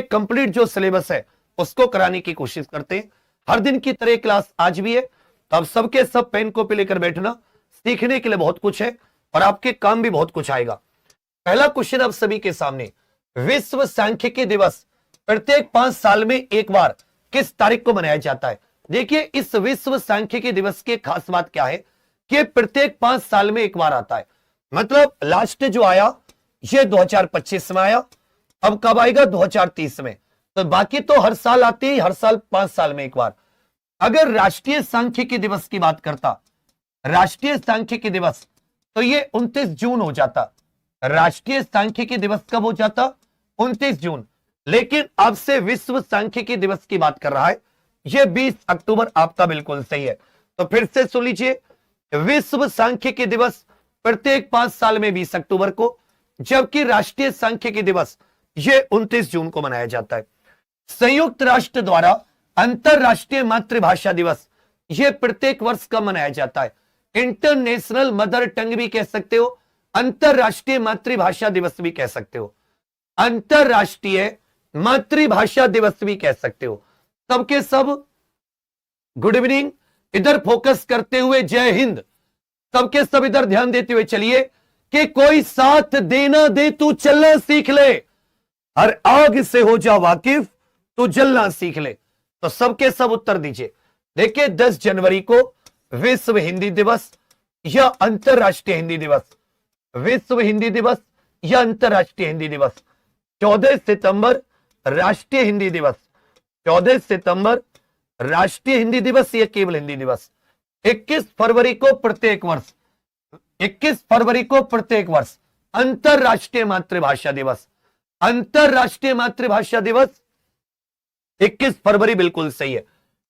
Complete जो syllabus है उसको कराने की कोशिश करते हैं। हर दिन की तरह क्लास आज भी है, तो अब सबके सब पेन कॉपी लेकर बैठना। सीखने के लिए बहुत कुछ है और आपके काम भी बहुत कुछ आएगा। पहला क्वेश्चन आप सभी के सामने, विश्व सांख्यिकी दिवस प्रत्येक 5 साल में एक बार किस तारीख को मनाया जाता है? देखिए, इस विश्व सांख्यिकी दिवस की खास बात क्या है कि प्रत्येक 5 साल में एक बार आता है। मतलब लास्ट जो आया ये 2025 में आया, अब कब आएगा? 2030 में। तो बाकी तो हर साल आती है, हर साल 5 साल में एक बार। अगर राष्ट्रीय सांख्यिकी दिवस की बात करता, राष्ट्रीय सांख्यिकी दिवस, तो ये 29 जून हो जाता। राष्ट्रीय सांख्यिकी दिवस कब हो जाता? 29 जून। लेकिन अब से विश्व सांख्यिकी दिवस की बात कर रहा है, यह 20 अक्टूबर आपका बिल्कुल सही है। तो फिर से सुन लीजिए, विश्व सांख्यिकी दिवस प्रत्येक 5 साल में 20 अक्टूबर को, जबकि राष्ट्रीय सांख्यिकी दिवस यह 29 जून को मनाया जाता है। संयुक्त राष्ट्र द्वारा अंतरराष्ट्रीय मातृभाषा दिवस यह प्रत्येक वर्ष कब मनाया जाता है? इंटरनेशनल मदर टंग भी कह सकते हो, अंतरराष्ट्रीय मातृभाषा दिवस भी कह सकते हो, अंतरराष्ट्रीय मातृभाषा दिवस भी कह सकते हो। सबके सब गुड इवनिंग, इधर फोकस करते हुए जय हिंद। सबके सब इधर ध्यान देते हुए चलिए कि कोई साथ देना दे तू चलना सीख ले, हर आग से हो जा वाकिफ तू जलना सीख ले। तो सबके सब उत्तर दीजिए। देखिए, 10 जनवरी को विश्व हिंदी दिवस या अंतरराष्ट्रीय हिंदी दिवस, विश्व हिंदी दिवस या अंतरराष्ट्रीय हिंदी दिवस। 14 सितंबर राष्ट्रीय हिंदी दिवस, 14 सितंबर राष्ट्रीय हिंदी दिवस या केवल हिंदी दिवस। 21 फरवरी को प्रत्येक वर्ष, 21 फरवरी को प्रत्येक वर्ष अंतरराष्ट्रीय मातृभाषा दिवस, अंतरराष्ट्रीय मातृभाषा दिवस 21 फरवरी बिल्कुल सही है।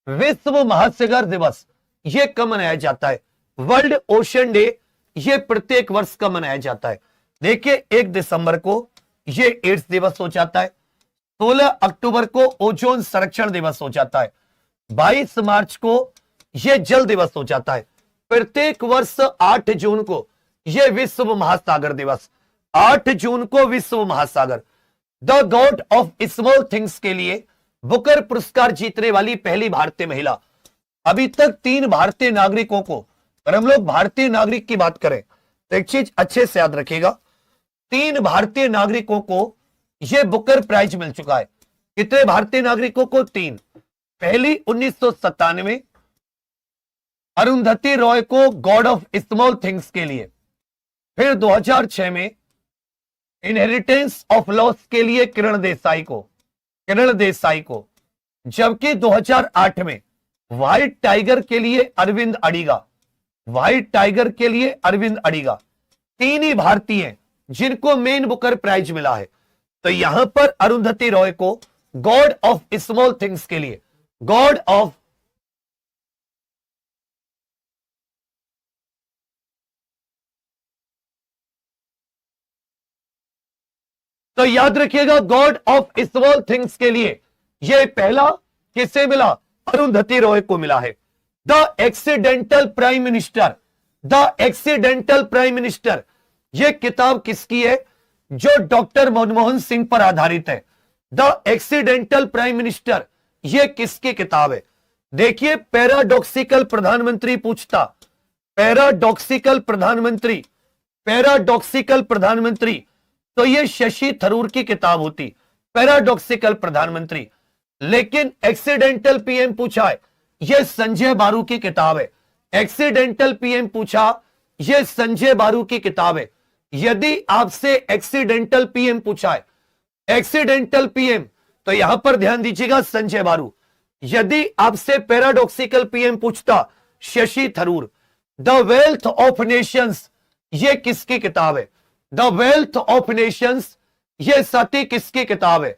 विश्व महासागर दिवस यह कब मनाया जाता है? वर्ल्ड ओशन डे यह प्रत्येक वर्ष कब मनाया जाता है? देखिए, 1 दिसंबर को यह एड्स दिवस हो जाता है, 16 अक्टूबर को ओजोन संरक्षण दिवस हो जाता है, 22 मार्च को यह जल दिवस हो जाता है। प्रत्येक वर्ष 8 जून को यह विश्व महासागर दिवस, 8 जून को विश्व महासागर। The God of small things के लिए बुकर पुरस्कार जीतने वाली पहली भारतीय महिला। अभी तक 3 भारतीय नागरिकों को, और हम लोग भारतीय नागरिक की बात करें तो एक चीज अच्छे से याद रखिएगा, 3 भारतीय नागरिकों को यह बुकर प्राइज मिल चुका है। कितने भारतीय नागरिकों को? 3। पहली 1997 अरुंधति रॉय को गॉड ऑफ स्मॉल थिंग्स के लिए, फिर 2006 में इनहेरिटेंस ऑफ लॉस के लिए किरण देसाई को, जबकि 2008 में व्हाइट टाइगर के लिए अरविंद अडिगा, व्हाइट टाइगर के लिए अरविंद अडिगा। 3 ही भारतीय हैं जिनको मेन बुकर प्राइज मिला है। तो यहां पर अरुंधति रॉय को गॉड ऑफ स्मॉल थिंग्स के लिए, गॉड ऑफ, तो याद रखिएगा गॉड ऑफ स्मॉल थिंग्स के लिए यह पहला किसे मिला? अरुंधति रॉय को मिला है। The accidental prime minister, the accidental prime minister, यह किताब किसकी है? जो डॉक्टर मनमोहन सिंह पर आधारित है। द एक्सीडेंटल प्राइम मिनिस्टर यह किसकी किताब है? देखिए, पैराडॉक्सिकल प्रधानमंत्री पूछता, पैराडॉक्सिकल प्रधानमंत्री, पैराडॉक्सिकल प्रधानमंत्री, तो यह शशि थरूर की किताब होती, पैराडॉक्सिकल प्रधानमंत्री। लेकिन एक्सीडेंटल पीएम पूछा है, यह संजय बारू की किताब है। एक्सीडेंटल पीएम पूछा, यह संजय बारू की किताब है। यदि आपसे एक्सीडेंटल पीएम पूछा है, एक्सीडेंटल पीएम, तो यहां पर ध्यान दीजिएगा संजय बारू। यदि आपसे पैराडॉक्सिकल पीएम पूछता, Shashi Tharoor. The wealth of Nations यह किसकी किताब है? द वेल्थ ऑफ नेशंस यह सती किसकी किताब है?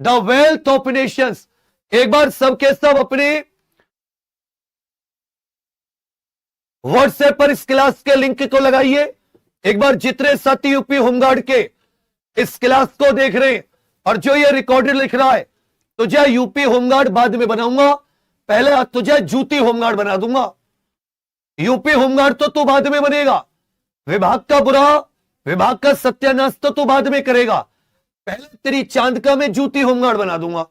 The wealth of Nations. एक बार सबके सब अपने व्हाट्सएप पर इस क्लास के लिंक को लगाइए। एक बार जितने साथी यूपी होमगार्ड के इस क्लास को देख रहे हैं और जो ये रिकॉर्डेड लिख रहा है, तुझे यूपी होमगार्ड बाद में बनाऊंगा, पहले तुझे जूती होमगार्ड बना दूंगा। यूपी होमगार्ड तो तू बाद में बनेगा, विभाग का बुरा, विभाग का सत्यानाश तो तू बाद में करेगा। पहले तेरी चांद का मैं जूती होमगार्ड बना दूंगा।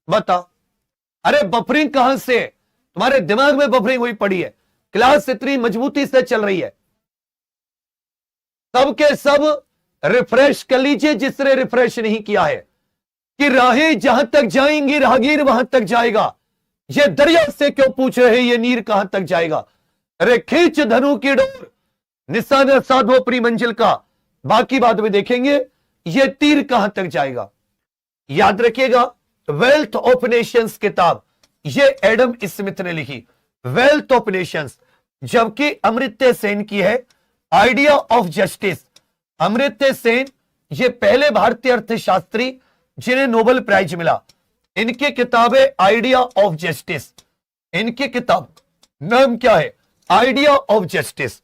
बता, अरे बफरिंग कहां से है? तुम्हारे दिमाग में बफरिंग हुई पड़ी है, क्लास इतनी मजबूती से चल रही है। सब के सब रिफ्रेश कर लीजिए जिसने रिफ्रेश नहीं किया है, कि राहें जहां तक जाएंगी राहगीर वहां तक जाएगा। ये दरिया से क्यों पूछ रहे ये नीर कहां तक जाएगा? अरे खींच धनु की डोर, निशाना साधो अपनी मंजिल का, बाकी बाद में देखेंगे ये तीर कहां तक जाएगा। याद रखिएगा, वेल्थ ऑफ नेशंस किताब ये एडम स्मिथ ने लिखी, वेल्थ ऑफ नेशंस, जबकि अमर्त्य सेन की है idea of justice. Amartya Sen ये पहले भारतीय अर्थशास्त्री जिन्हें नोबेल प्राइज मिला। इनकी किताब है आइडिया ऑफ जस्टिस। इनकी किताब नाम क्या है? Idea of justice.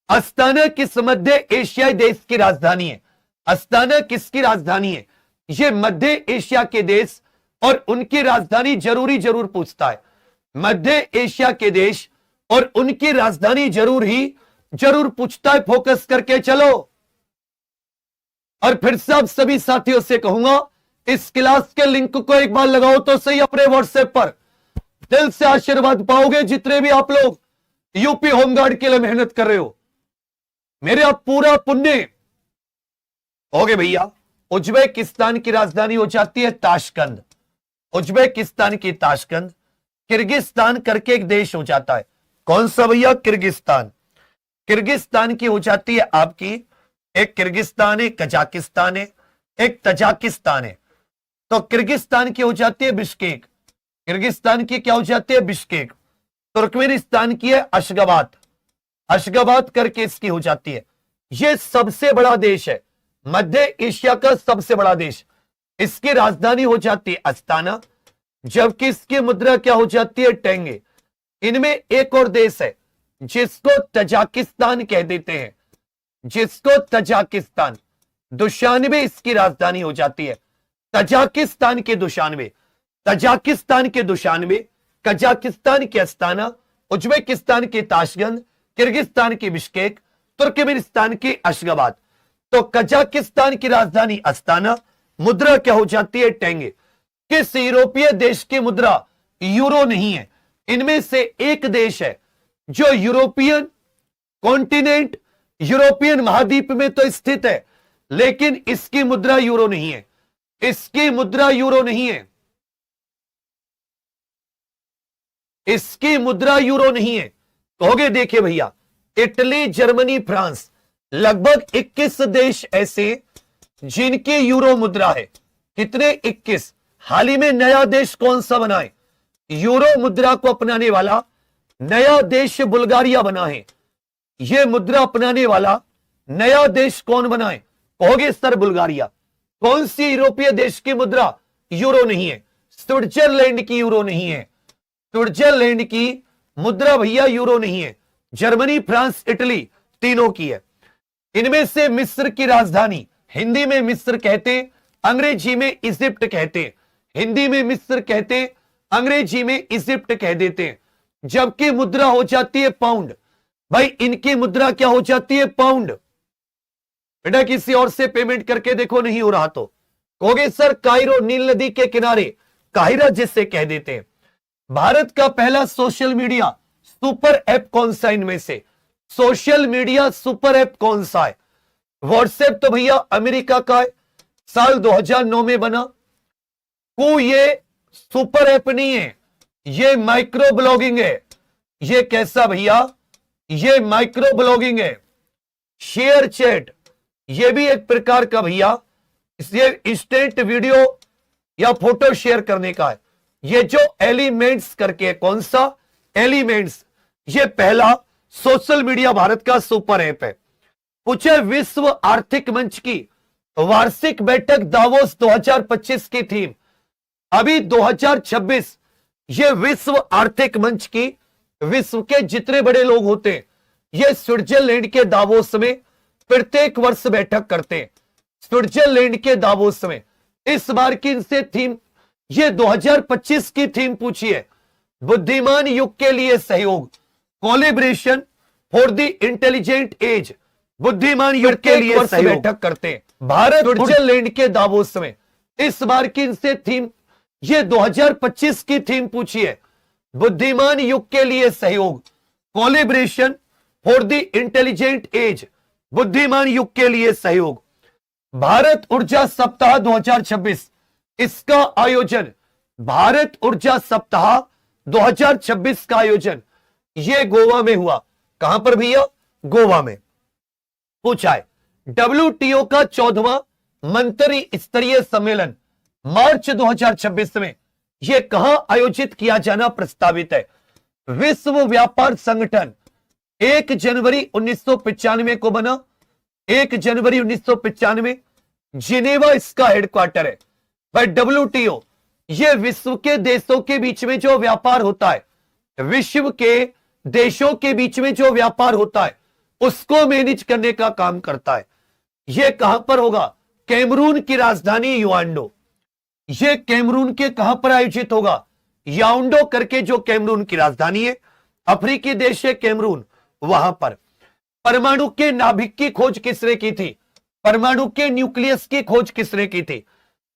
अस्ताना किस मध्य एशियाई देश की राजधानी है? अस्ताना किसकी राजधानी है? ये मध्य एशिया के देश और उनकी राजधानी जरूर पूछता है। मध्य एशिया के देश और उनकी राजधानी जरूर पूछता है। फोकस करके चलो। और फिर से आप सभी साथियों से कहूंगा, इस क्लास के लिंक को एक बार लगाओ तो सही अपने व्हाट्सएप पर। दिल से आशीर्वाद पाओगे जितने भी आप लोग यूपी होमगार्ड के लिए मेहनत कर रहे हो। मेरे आप पूरा पुण्य हो गए भैया। उज्बेकिस्तान की राजधानी हो जाती है ताशकंद। उज्बेकिस्तान की ताशकंद। किर्गिस्तान करके एक देश हो जाता है। कौन सा भैया? किर्गिस्तान। किर्गिस्तान की हो जाती है आपकी, एक किर्गिस्तान है, कजाकिस्तान है, एक तजाकिस्तान है। तो किर्गिस्तान की हो जाती है बिश्केक। किर्गिस्तान की क्या हो जाती है? बिश्केक। तुर्कमेनिस्तान की है अशगाबाद। अशगाबाद करके इसकी हो जाती है। यह सबसे बड़ा देश है, मध्य एशिया का सबसे बड़ा देश। इसकी राजधानी हो जाती है अस्ताना, जबकि इसकी मुद्रा क्या हो जाती है? टेंगे। इनमें एक और देश है जिसको तजाकिस्तान कह देते हैं, जिसको तजाकिस्तान। दुशानबे इसकी राजधानी हो जाती है। तजाकिस्तान के दुशानबे, तजाकिस्तान के दुशानबे, कजाकिस्तान के अस्ताना, उज्बेकिस्तान के ताशकंद, किर्गिस्तान की बिश्केक, तुर्कमेनिस्तान की अशगाबाद। तो कजाकिस्तान की राजधानी अस्ताना, मुद्रा क्या हो जाती है? टेंगे। किस यूरोपीय देश की मुद्रा यूरो नहीं है? इनमें से एक देश है जो यूरोपियन कॉन्टिनेंट, यूरोपियन महाद्वीप में तो स्थित है, लेकिन इसकी मुद्रा यूरो नहीं है। इसकी मुद्रा यूरो नहीं है। इसकी मुद्रा यूरो नहीं है। कहोगे देखिए भैया, इटली, जर्मनी, फ्रांस, लगभग 21 देश ऐसे जिनकी यूरो मुद्रा है। कितने? 21। हाल ही में नया देश कौन सा बना है? यूरो मुद्रा को अपनाने वाला नया देश बुल्गारिया बना है। यह मुद्रा अपनाने वाला नया देश कौन बना है? कहोगे सर बुल्गारिया। कौन सी यूरोपीय देश की मुद्रा यूरो नहीं है? स्विट्जरलैंड की यूरो नहीं है। स्विट्जरलैंड की मुद्रा भैया यूरो नहीं है। जर्मनी, फ्रांस, इटली तीनों की है। इनमें से मिस्र की राजधानी, हिंदी में मिस्र कहते, अंग्रेजी में इजिप्ट कहते। हिंदी में मिस्र कहते, अंग्रेजी में इजिप्ट कह देते हैं। जबकि मुद्रा हो जाती है पाउंड। भाई इनकी मुद्रा क्या हो जाती है? पाउंड। बेटा किसी और से पेमेंट करके देखो, नहीं हो रहा तो कहोगे सर कायरो, नील नदी के किनारे, काहिरा जिससे कह देते हैं। भारत का पहला सोशल मीडिया सुपर ऐप कौन सा? इनमें से सोशल मीडिया सुपर ऐप कौन सा है? व्हाट्सएप तो भैया अमेरिका का है, साल 2009 में बना। ये सुपर ऐप नहीं है, ये माइक्रो ब्लॉगिंग है। ये कैसा भैया? ये माइक्रो ब्लॉगिंग है। शेयर चैट ये भी एक प्रकार का भैया, ये इंस्टेंट वीडियो या फोटो शेयर करने का है। ये जो एलिमेंट्स करके, कौन सा? एलिमेंट्स। ये पहला सोशल मीडिया भारत का सुपर ऐप है। पूछे विश्व आर्थिक मंच की वार्षिक बैठक दावोस 2025 की थीम। अभी 2026 ये विश्व आर्थिक मंच की, विश्व के जितने बड़े लोग होते हैं ये स्विट्जरलैंड के दावोस में प्रत्येक वर्ष बैठक करते हैं। स्विट्जरलैंड के दावोस में इस बार की इनसे थीम, ये 2025 की थीम पूछी है, बुद्धिमान युग के लिए सहयोग, collaboration for the intelligent age. बुद्धिमान युग के लिए बैठक करते हैं। भारत स्विट्जरलैंड के दावोस में इस बार की इनसे थीम, ये 2025 की थीम पूछी है, बुद्धिमान युग के लिए सहयोग, collaboration for the intelligent age, बुद्धिमान युग के लिए सहयोग। भारत ऊर्जा सप्ताह 2026, इसका आयोजन, भारत ऊर्जा सप्ताह 2026 का आयोजन ये गोवा में हुआ। कहां पर भैया? गोवा में। पूछा है WTO का 14वां मंत्री स्तरीय सम्मेलन मार्च 2026 में यह कहां आयोजित किया जाना प्रस्तावित है? विश्व व्यापार संगठन 1 जनवरी 1995 को बना, 1 जनवरी 1995, जिनेवा इसका हेडक्वार्टर है। भाई WTO यह विश्व के देशों के बीच में जो व्यापार होता है, विश्व के देशों के बीच में जो व्यापार होता है उसको मैनेज करने का काम करता है। यह कहां पर होगा? कैमरून की राजधानी युआंडो। यह कैमरून के कहां पर आयोजित होगा? याउंडो करके जो कैमरून की राजधानी है, अफ्रीकी देश है कैमरून, वहां पर। परमाणु के नाभिक की खोज किसने की थी? परमाणु के न्यूक्लियस की खोज किसने की थी?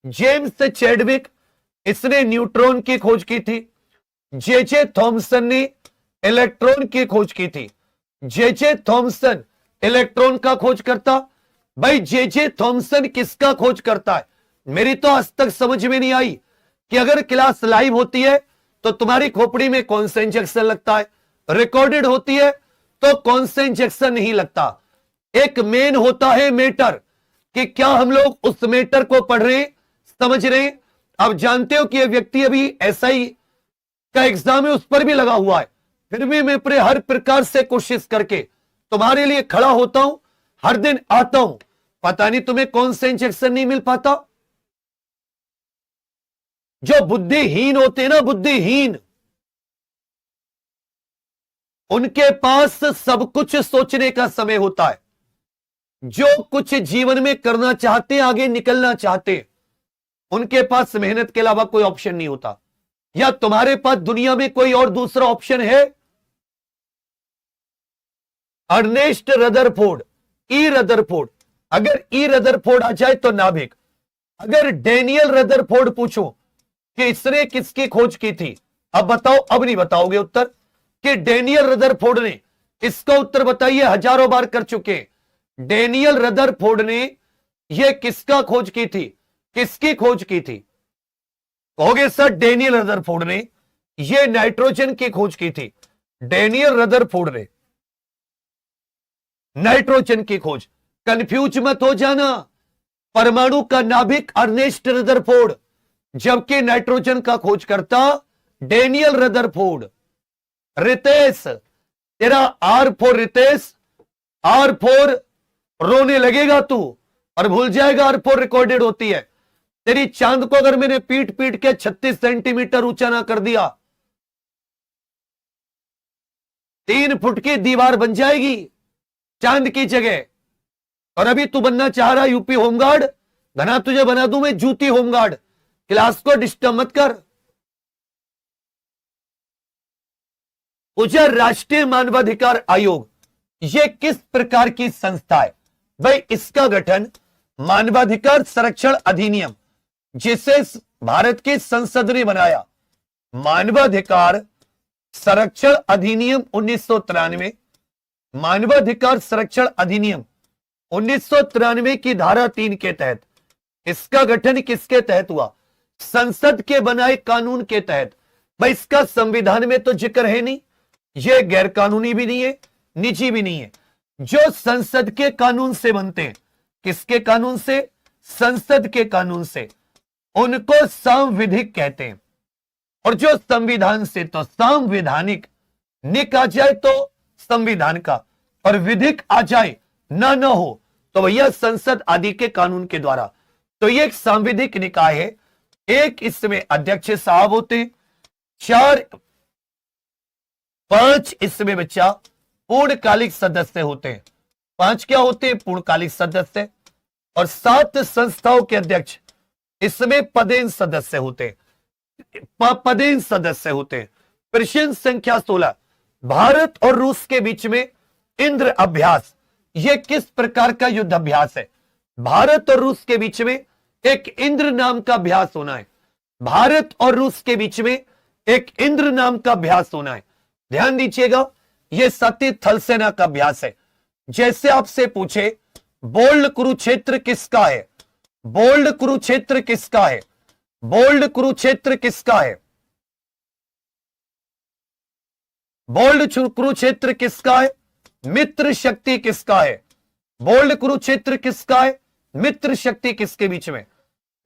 जेम्स चैडविक, इसने न्यूट्रॉन की खोज की थी। जे थॉमसन ने इलेक्ट्रॉन की खोज की थी। जे थॉमसन इलेक्ट्रॉन का खोज करता। भाई जे थॉमसन किसका खोज करता है? मेरी तो आज तक समझ में नहीं आई कि अगर क्लास लाइव होती है तो तुम्हारी खोपड़ी में कौन सा इंजेक्शन लगता है, रिकॉर्डेड होती है तो कौन सा इंजेक्शन नहीं लगता। एक मेन होता है मैटर, कि क्या हम लोग उस मैटर को पढ़ रहे, समझ रहे। आप जानते हो कि यह व्यक्ति अभी एसआई का एग्जाम है, उस पर भी लगा हुआ है, फिर भी मैं अपने हर प्रकार से कोशिश करके तुम्हारे लिए खड़ा होता हूं, हर दिन आता हूं। पता नहीं तुम्हें कौन सा इंजेक्शन नहीं मिल पाता। जो बुद्धिहीन होते हैं ना, बुद्धिहीन, उनके पास सब कुछ सोचने का समय होता है। जो कुछ जीवन में करना चाहते, आगे निकलना चाहते, उनके पास मेहनत के अलावा कोई ऑप्शन नहीं होता। या तुम्हारे पास दुनिया में कोई और दूसरा ऑप्शन है? अर्नेस्ट रदरफोर्ड, ई रदरफोर्ड, अगर ई रदरफोर्ड आ जाए तो नाभिक। अगर डेनियल रदरफोर्ड पूछो कि इसने किसकी खोज की थी, अब बताओ, अब नहीं बताओगे उत्तर कि डेनियल रदरफोर्ड ने, इसका उत्तर बताइए, हजारों बार कर चुके। डेनियल रदरफोर्ड ने यह किसका खोज की थी? किसकी खोज की थी? कहोगे सर डेनियल रदरफोर्ड ने यह नाइट्रोजन की खोज की थी। डेनियल रदरफोर्ड ने नाइट्रोजन की खोज। कंफ्यूज मत हो जाना, परमाणु का नाभिक अर्नेस्ट रदरफोर्ड, जबकि नाइट्रोजन का खोज करता डेनियल रदरफोर्ड। रितेश, तेरा R for Ritesh, R for रोने लगेगा तू और भूल जाएगा R फॉर रिकॉर्डेड होती है। तेरी चांद को अगर मैंने पीट पीट के 36 सेंटीमीटर ऊंचा ना कर दिया, 3 फुट की दीवार बन जाएगी चांद की जगह। और अभी तू बनना चाह रहा यूपी होमगार्ड, घना तुझे बना दूं मैं जूती होमगार्ड। क्लास को डिस्टर्ब मत कर। पूछा राष्ट्रीय मानवाधिकार आयोग यह किस प्रकार की संस्था है? भाई इसका गठन मानवाधिकार संरक्षण अधिनियम, जिसे भारत की संसद ने बनाया, मानवाधिकार संरक्षण अधिनियम 1993, मानवाधिकार संरक्षण अधिनियम 1993 की धारा 3 के तहत। इसका गठन किसके तहत हुआ? संसद के बनाए कानून के तहत। भाई इसका संविधान में तो जिक्र है नहीं, यह गैर कानूनी भी नहीं है, निजी भी नहीं है। जो संसद के कानून से बनते हैं, किसके कानून से? संसद के कानून से, उनको संविधिक कहते हैं। और जो संविधान से, तो संवैधानिक, निक आ जाए तो संविधान का, और विधिक आ जाए ना हो तो भैया संसद आदि के कानून के द्वारा। तो ये एक संविधिक निकाय है। एक इसमें अध्यक्ष साहब होते, 5 इसमें बच्चा पूर्णकालिक सदस्य होते हैं। 5 क्या होते हैं? पूर्णकालिक सदस्य। और 7 संस्थाओं के अध्यक्ष इसमें पदेन सदस्य होते हैं, पदेन सदस्य होते हैं। प्रश्न संख्या 16, भारत और रूस के बीच में इंद्र अभ्यास, यह किस प्रकार का युद्ध अभ्यास है? भारत और रूस के बीच में एक इंद्र नाम का अभ्यास होना है। भारत और रूस के बीच में एक इंद्र नाम का अभ्यास होना है। ध्यान दीजिएगा, यह सती थल सेना का अभ्यास है। जैसे आपसे पूछे बोल्ड कुरुक्षेत्र किसका है, बोल्ड कुरुक्षेत्र किसका है, बोल्ड कुरुक्षेत्र किसका है, बोल्ड कुरुक्षेत्र किसका है, मित्र शक्ति किसका है, बोल्ड कुरुक्षेत्र किसका है, मित्र शक्ति किसके बीच में,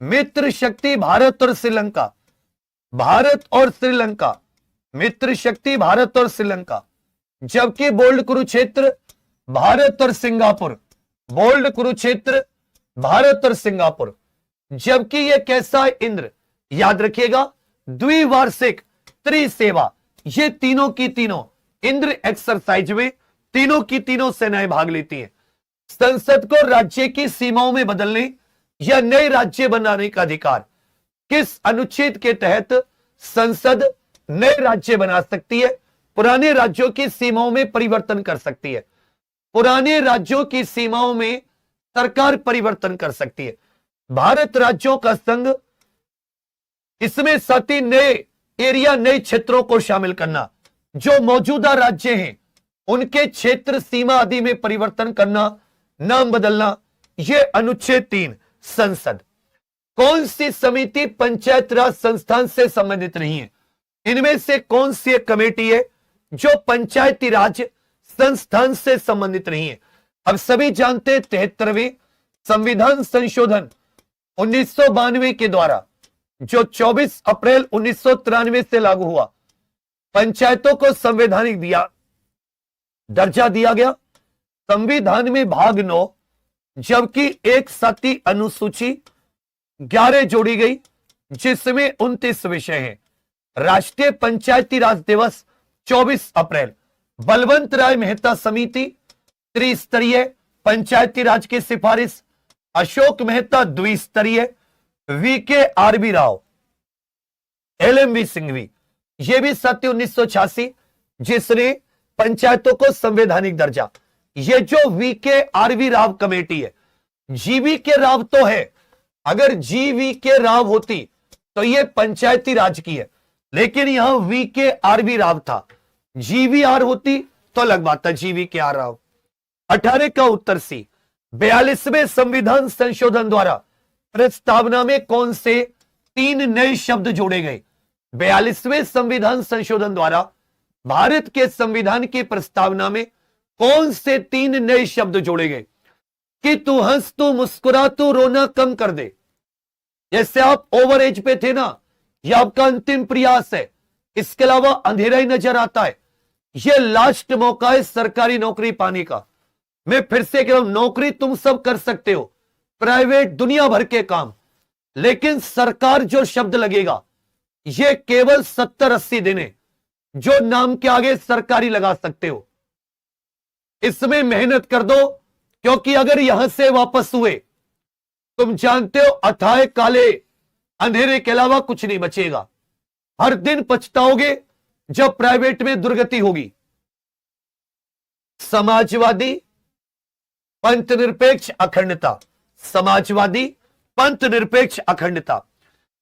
मित्र शक्ति भारत और श्रीलंका, भारत और श्रीलंका, मित्र शक्ति भारत और श्रीलंका। जबकि बोल्ड कुरुक्षेत्र भारत और सिंगापुर, बोल्ड कुरुक्षेत्र भारत और सिंगापुर। जबकि यह कैसा है, इंद्र। याद रखिएगा, द्विवार्षिक त्रिसेवा, ये तीनों की तीनों इंद्र एक्सरसाइज में तीनों की तीनों सेनाएं भाग लेती हैं। संसद को राज्य की सीमाओं में बदलने या नए राज्य बनाने का अधिकार। किस अनुच्छेद के तहत संसद नए राज्य बना सकती है, पुराने राज्यों की सीमाओं में परिवर्तन कर सकती है, पुराने राज्यों की सीमाओं में सरकार परिवर्तन कर सकती है। भारत राज्यों का संघ, इसमें साथ ही नए एरिया, नए क्षेत्रों को शामिल करना, जो मौजूदा राज्य हैं उनके क्षेत्र सीमा आदि में परिवर्तन करना, नाम बदलना, यह अनुच्छेद 3। संसद। कौन सी समिति पंचायत राज संस्थान से संबंधित नहीं है, इनमें से कौन सी एक कमेटी है जो पंचायती राज संस्थान से संबंधित नहीं है। अब सभी जानते हैं 73वें संविधान संशोधन 1992 के द्वारा जो 24 अप्रैल 1993 से लागू हुआ, पंचायतों को संवैधानिक दर्जा दिया गया। संविधान में भाग 9 जबकि एक साथी अनुसूची 11 जोड़ी गई, जिसमें 29 विषय हैं। राष्ट्रीय पंचायती राज दिवस 24 अप्रैल, बलवंत राय मेहता समिति त्रिस्तरीय पंचायती राज की सिफारिश, अशोक मेहता द्विस्तरीय, VK RB Rao, LMV Singhvi, यह भी सत्य 1986 जिसने पंचायतों को संवैधानिक दर्जा। यह जो वीके आरवी राव कमेटी है, जीवी के राव तो है, अगर जीवी के राव होती तो यह पंचायती राज की है, लेकिन यहां वीके आरवी राव था। जीवी आर होती तो अलग बात था, जीवी के आर राव। 18 का उत्तर सी। 42वें संविधान संशोधन द्वारा प्रस्तावना में कौन से 3 नए शब्द जोड़े गए। 42वें संविधान संशोधन द्वारा भारत के संविधान की प्रस्तावना में कौन से 3 नए शब्द जोड़े गए कि तू हंस, तू मुस्कुरा, तू रोना कम कर दे। जैसे आप ओवर एज पे थे ना, यह आपका अंतिम प्रयास है, इसके अलावा अंधेरा ही नजर आता है, यह लास्ट मौका है सरकारी नौकरी पाने का। मैं फिर से कह रहा हूं, नौकरी तुम सब कर सकते हो, प्राइवेट दुनिया भर के काम, लेकिन सरकार जो शब्द लगेगा यह केवल 70-80 दिन है जो नाम के आगे सरकारी लगा सकते हो। इसमें मेहनत कर दो, क्योंकि अगर यहां से वापस हुए, तुम जानते हो अथाह काले अंधेरे के अलावा कुछ नहीं बचेगा। हर दिन पछताओगे जब प्राइवेट में दुर्गति होगी। समाजवादी पंथ निरपेक्ष अखंडता, समाजवादी पंथ निरपेक्ष अखंडता।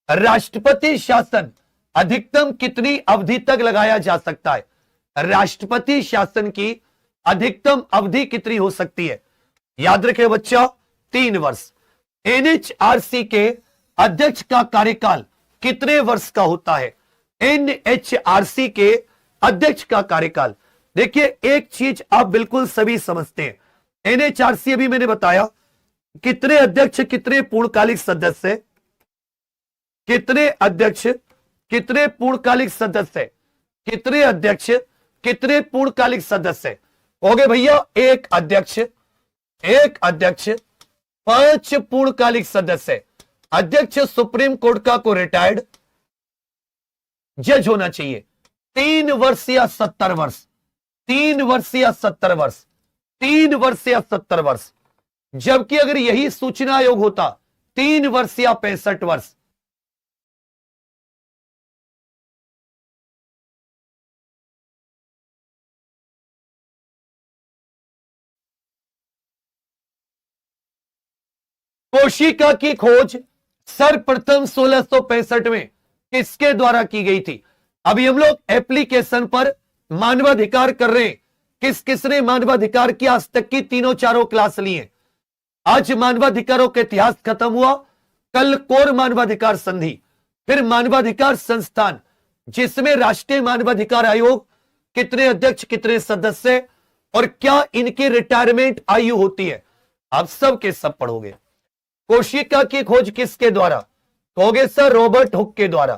राष्ट्रपति शासन अधिकतम कितनी अवधि तक लगाया जा सकता है। राष्ट्रपति शासन की अधिकतम अवधि कितनी हो सकती है। याद रखें बच्चा, 3 वर्ष। एनएचआरसी के अध्यक्ष का कार्यकाल कितने वर्ष का होता है। एनएचआरसी के अध्यक्ष का कार्यकाल, देखिए एक चीज आप बिल्कुल सभी समझते हैं, एनएचआरसी अभी मैंने बताया कितने अध्यक्ष, कितने पूर्णकालिक सदस्य, कितने अध्यक्ष, कितने पूर्णकालिक सदस्य, कितने अध्यक्ष, कितने पूर्णकालिक सदस्य हो गए भैया। एक अध्यक्ष, एक अध्यक्ष, 5 पूर्णकालिक सदस्य। अध्यक्ष सुप्रीम कोर्ट का को रिटायर्ड जज होना चाहिए। 3 वर्ष या 70 वर्ष, 3 वर्ष या 70 वर्ष, 3 वर्ष या 70 वर्ष। जबकि अगर यही सूचना आयोग होता 3 वर्ष या 65 वर्ष। कोशिका की खोज सर्वप्रथम 1665 में किसके द्वारा की गई थी? अभी हम लोग एप्लीकेशन पर मानवाधिकार कर रहे हैं। किस किसने मानवाधिकार की आज तक की तीनों चारों क्लास ली है? आज मानवाधिकारों का इतिहास खत्म हुआ, कल कोर मानवाधिकार संधि, फिर मानवाधिकार संस्थान, जिसमें राष्ट्रीय मानवाधिकार आयोग कितने अध्यक्ष, कितने सदस्य और क्या इनकी रिटायरमेंट आयु होती है, आप सब के सब पढ़ोगे। कोशिका की खोज किसके द्वारा? कहोगे सर रॉबर्ट हुक के द्वारा।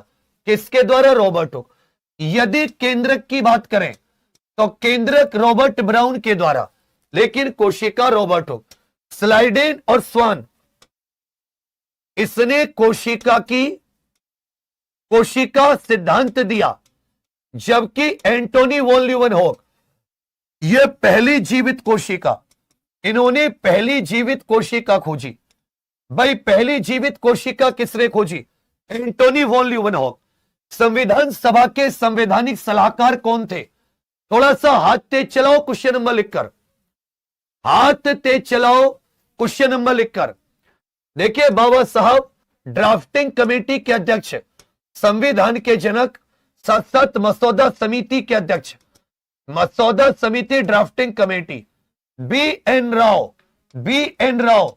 किसके द्वारा? Robert Hooke. यदि केंद्रक की बात करें तो केंद्रक रॉबर्ट ब्राउन के द्वारा, लेकिन कोशिका रॉबर्ट हुक। स्लाइडेन और स्वान, इसने कोशिका सिद्धांत दिया, जबकि एंटोनी वॉन ल्यूवेनहॉक यह पहली जीवित कोशिका, इन्होंने पहली जीवित कोशिका खोजी। भाई पहली जीवित कोशिका किसने खोजी? Antony von Leeuwenhoek. संविधान सभा के संवैधानिक सलाहकार कौन थे? थोड़ा सा हाथ तेज चलाओ क्वेश्चन नंबर लिखकर, हाथ तेज चलाओ क्वेश्चन नंबर लिखकर। देखिए बाबा साहब ड्राफ्टिंग कमेटी के अध्यक्ष, संविधान के जनक, साथ साथ मसौदा समिति के अध्यक्ष, मसौदा समिति ड्राफ्टिंग कमेटी बी.एन. राव,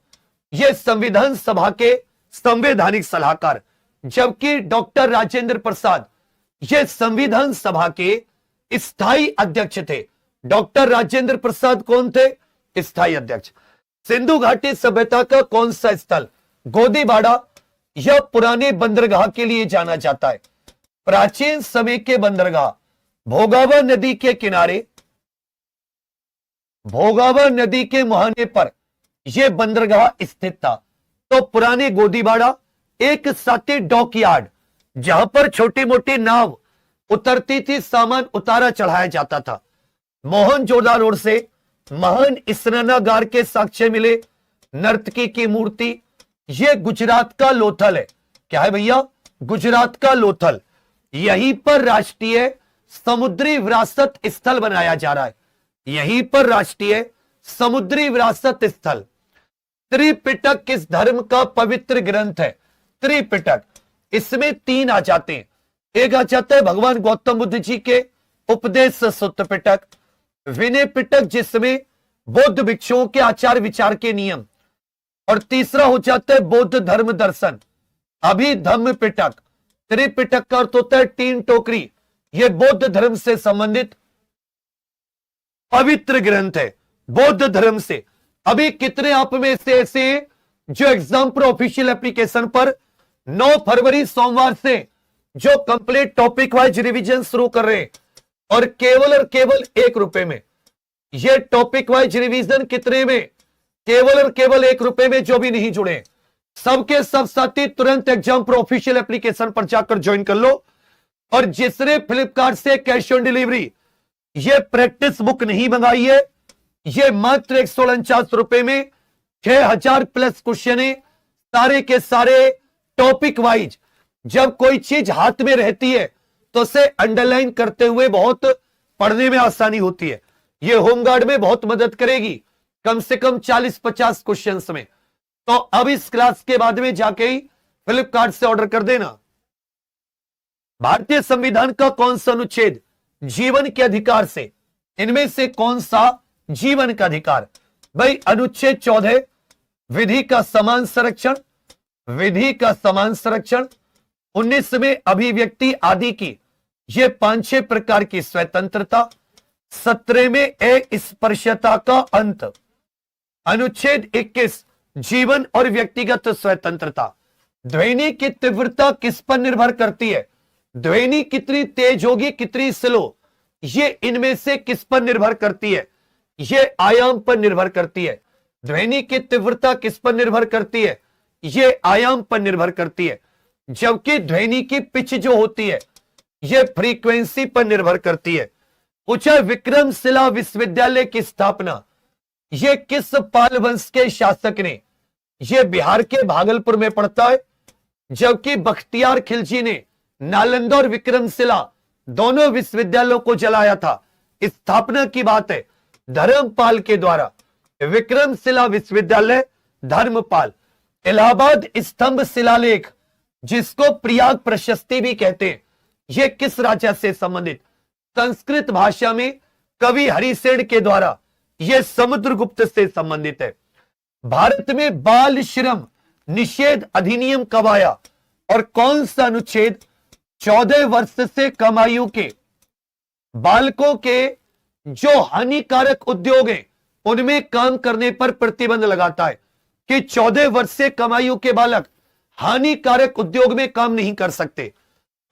ये संविधान सभा के संवैधानिक सलाहकार, जबकि डॉक्टर राजेंद्र प्रसाद ये संविधान सभा के स्थायी अध्यक्ष थे। डॉक्टर राजेंद्र प्रसाद कौन थे? स्थायी अध्यक्ष। सिंधु घाटी सभ्यता का कौन सा स्थल गोदीबाड़ा यह पुराने बंदरगाह के लिए जाना जाता है? प्राचीन समय के बंदरगाह भोगावा नदी के किनारे, भोगावा नदी के मुहाने पर यह बंदरगाह स्थित था। तो पुराने गोदीबाड़ा एक साथी डॉकयार्ड, जहां पर छोटी मोटी नाव उतरती थी, सामान उतारा चढ़ाया जाता था। मोहनजोदड़ो रोड से महान स्नानागार के साक्ष्य मिले, नर्तकी की मूर्ति, यह गुजरात का लोथल है। क्या है भैया? गुजरात का लोथल। यहीं पर राष्ट्रीय समुद्री विरासत स्थल बनाया जा रहा है, यहीं पर राष्ट्रीय समुद्री विरासत स्थल। त्रिपिटक किस धर्म का पवित्र ग्रंथ है? त्रिपिटक, इसमें 3 आ जाते हैं। एक आ जाता है भगवान गौतम बुद्ध जी के उपदेश सुत्त पिटक, विनय पिटक जिसमें बौद्ध भिक्षुओं के आचार विचार के नियम, और तीसरा हो जाता है बौद्ध धर्म दर्शन अभिधम्म पिटक। त्रिपिटक का अर्थ होता है 3 टोकरी, यह बौद्ध धर्म से संबंधित पवित्र ग्रंथ है, बौद्ध धर्म से। अभी कितने आप में से ऐसे जो एग्जाम पर ऑफिशियल एप्लीकेशन पर 9 फरवरी सोमवार से जो कंप्लीट टॉपिक वाइज रिवीजन शुरू कर रहे हैं, और केवल 1 रुपए में। ये टॉपिक वाइज रिवीजन कितने में? केवल और केवल 1 रुपए में। जो भी नहीं जुड़े सबके सब साथी तुरंत एग्जाम पर ऑफिशियल एप्लीकेशन पर जाकर ज्वाइन कर लो। और जिसने फ्लिपकार्ट से कैश ऑन डिलीवरी ये प्रैक्टिस बुक नहीं मंगाई है, ये मात्र 149 रुपए में 6000 प्लस क्वेश्चन है, सारे के सारे टॉपिक वाइज। जब कोई चीज हाथ में रहती है तो उसे अंडरलाइन करते हुए बहुत पढ़ने में आसानी होती है। ये होमगार्ड में बहुत मदद करेगी, कम से कम 40-50 क्वेश्चंस में। तो अब इस क्लास के बाद में जाके ही फ्लिपकार्ट से ऑर्डर कर देना। भारतीय संविधान का कौन सा अनुच्छेद जीवन के अधिकार से, इनमें से कौन सा जीवन का अधिकार? भाई अनुच्छेद 14 विधि का समान संरक्षण, विधि का समान संरक्षण। 19 में अभिव्यक्ति आदि की ये 5-6 प्रकार की स्वतंत्रता। 17 में अस्पृश्यता का अंत। अनुच्छेद 21 जीवन और व्यक्तिगत स्वतंत्रता। ध्वनि की तीव्रता किस पर निर्भर करती है? ध्वनि कितनी तेज होगी, कितनी स्लो, ये इनमें से किस पर निर्भर करती है? ये आयाम पर निर्भर करती है। ध्वनि की तीव्रता किस पर निर्भर करती है? ये आयाम पर निर्भर करती है। जबकि ध्वनि की पिच जो होती है ये फ्रीक्वेंसी पर निर्भर करती है। पूछा विक्रमशिला विश्वविद्यालय की स्थापना ये किस पाल वंश के शासक ने? ये बिहार के भागलपुर में पड़ता है। जबकि बख्तियार खिलजी ने नालंदा और विक्रमशिला दोनों विश्वविद्यालयों को जलाया था। स्थापना की बात है धर्मपाल के द्वारा। विक्रमशिला विश्वविद्यालय धर्मपाल, इलाहाबाद स्तंभ शिलालेख, जिसको प्रयाग प्रशस्ति भी कहते हैं, यह किस राजा से संबंधित? संस्कृत भाषा में कवि हरिसेन के द्वारा यह समुद्रगुप्त से संबंधित है। भारत में बाल श्रम निषेध अधिनियम कब आया और कौन सा अनुच्छेद 14 वर्ष से कम आयु के बालकों के जो हानिकारक उद्योग हैं उनमें काम करने पर प्रतिबंध लगाता है कि 14 वर्ष से कम आयु के बालक हानिकारक उद्योग में काम नहीं कर सकते।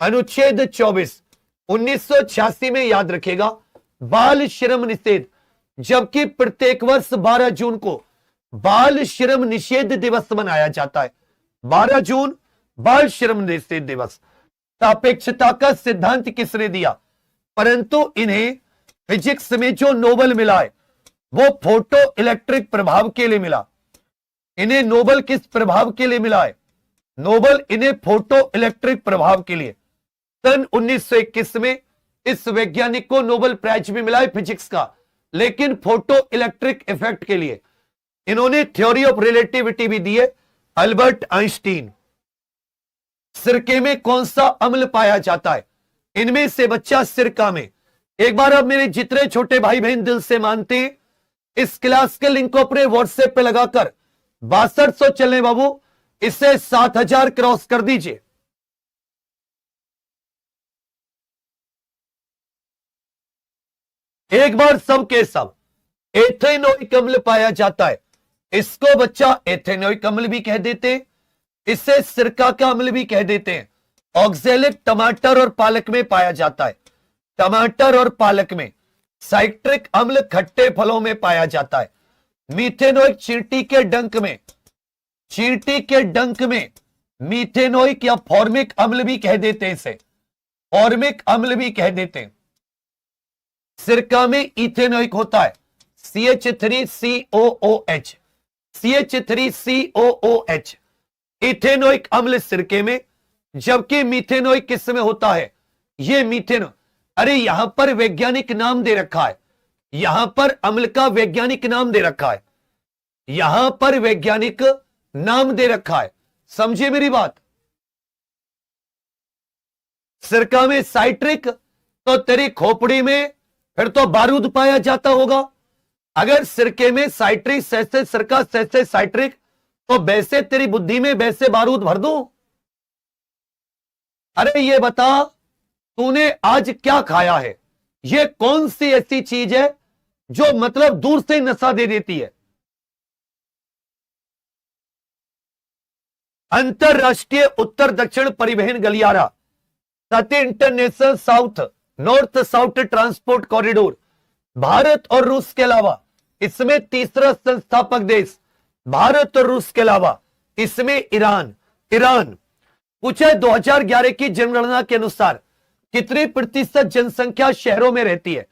अनुच्छेद 24 1986 में, याद रखेगा, बाल श्रम निषेध, जबकि प्रत्येक वर्ष 12 जून को बाल श्रम निषेध दिवस मनाया जाता है। 12 जून बाल श्रम निषेध दिवस। सापेक्षता का सिद्धांत किसने दिया? परंतु इन्हें फिजिक्स में जो नोबेल मिला है वो फोटो इलेक्ट्रिक प्रभाव के लिए मिला। इन्हें नोबेल किस प्रभाव के लिए मिला है? नोबेल इन्हें फोटो इलेक्ट्रिक प्रभाव के लिए। सन 1921 में इस वैज्ञानिक को नोबेल प्राइज भी मिला है फिजिक्स का, लेकिन फोटो इलेक्ट्रिक इफेक्ट के लिए। इन्होंने थ्योरी ऑफ रिलेटिविटी भी दी है, अल्बर्ट आइंस्टीन। सिरके में कौन सा अम्ल पाया जाता है? इनमें से बच्चा सिरका में। एक बार अब मेरे जितने छोटे भाई बहन दिल से मानते हैं, इस क्लास के लिंक को अपने व्हाट्सएप पे लगाकर 6200 चलने बाबू, इसे 7000 क्रॉस कर दीजिए। एक बार सब के सब एथेनोइक अम्ल पाया जाता है। इसको बच्चा एथेनोइक अम्ल भी कह देते हैं, इसे सिरका का अम्ल भी कह देते हैं। ऑक्जेलिक टमाटर और पालक में पाया जाता है। टमाटर और पालक में। साइट्रिक अम्ल खट्टे फलों में पाया जाता है। मीथेनोइक चींटी के डंक में। चींटी के डंक में मीथेनोइक या फॉर्मिक अम्ल भी कह देते हैं, इसे फॉर्मिक अम्ल भी कह देते हैं। सिरका में इथेनोइक होता है, CH3COOH, CH3COOH, इथेनोइक अम्ल सिरके में। जबकि मीथेनोइक किस में होता है? ये मीथेन, अरे यहां पर वैज्ञानिक नाम दे रखा है, यहां पर अम्ल का वैज्ञानिक नाम दे रखा है, यहां पर वैज्ञानिक नाम दे रखा है। समझे मेरी बात? सिरका में साइट्रिक, तो तेरी खोपड़ी में फिर तो बारूद पाया जाता होगा। अगर सिरके में साइट्रिक सैसे सिरका सैसे साइट्रिक, तो वैसे तेरी बुद्धि में वैसे बारूद भर दूं। अरे ये बता, तूने आज क्या खाया है? ये कौन सी ऐसी चीज है जो मतलब दूर से नशा दे देती है? अंतरराष्ट्रीय उत्तर दक्षिण परिवहन गलियारा, सती international south north south transport corridor, Bharat और रूस के अलावा इसमें तीसरा संस्थापक देश, भारत और रूस के अलावा इसमें ईरान। पूछा 2011 की जनगणना के अनुसार कितने प्रतिशत जनसंख्या शहरों में रहती है?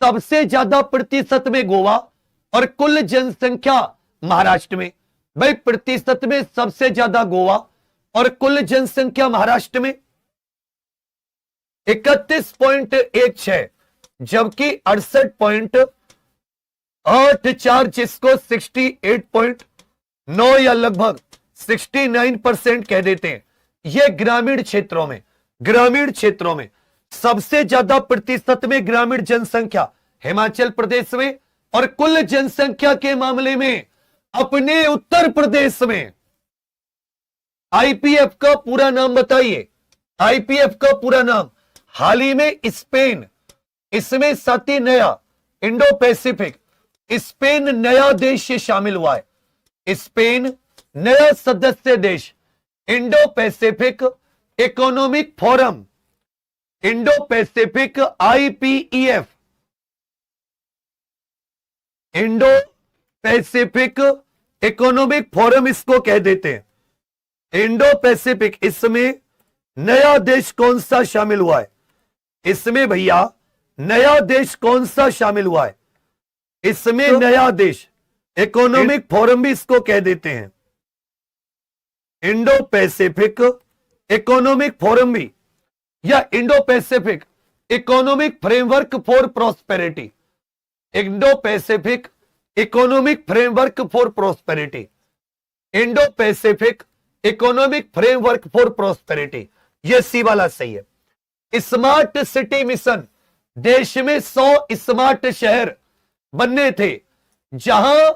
सबसे ज्यादा प्रतिशत में गोवा और कुल जनसंख्या महाराष्ट्र में। भाई प्रतिशत में सबसे ज्यादा गोवा और कुल जनसंख्या महाराष्ट्र में 31.16, जबकि 68.84, जिसको 68.9 या लगभग 69% कह देते हैं। यह ग्रामीण क्षेत्रों में सबसे ज्यादा प्रतिशत में ग्रामीण जनसंख्या हिमाचल प्रदेश में, और कुल जनसंख्या के मामले में अपने उत्तर प्रदेश में। आईपीएफ का पूरा नाम बताइए, आईपीएफ का पूरा नाम। हाल ही में स्पेन, इसमें साथी नया इंडो पैसिफिक, स्पेन नया देश शामिल हुआ है। स्पेन नया सदस्य देश Indo Pacific economic forum, Indo Pacific IPEF, Indo Pacific economic forum इसको कह देते हैं। इंडो पैसिफिक, इसमें नया देश कौन सा शामिल हुआ है? इसमें भैया नया देश कौन सा शामिल हुआ है? इसमें नया देश, इकोनॉमिक फोरम भी इसको कह देते हैं। इंडो पैसिफिक इकोनॉमिक फोरम भी, या Indo Pacific economic framework for prosperity, Indo Pacific economic framework for prosperity. Indo Pacific economic framework for prosperity, ये सी वाला सही है। स्मार्ट सिटी मिशन, देश में 100 स्मार्ट शहर बनने थे, जहां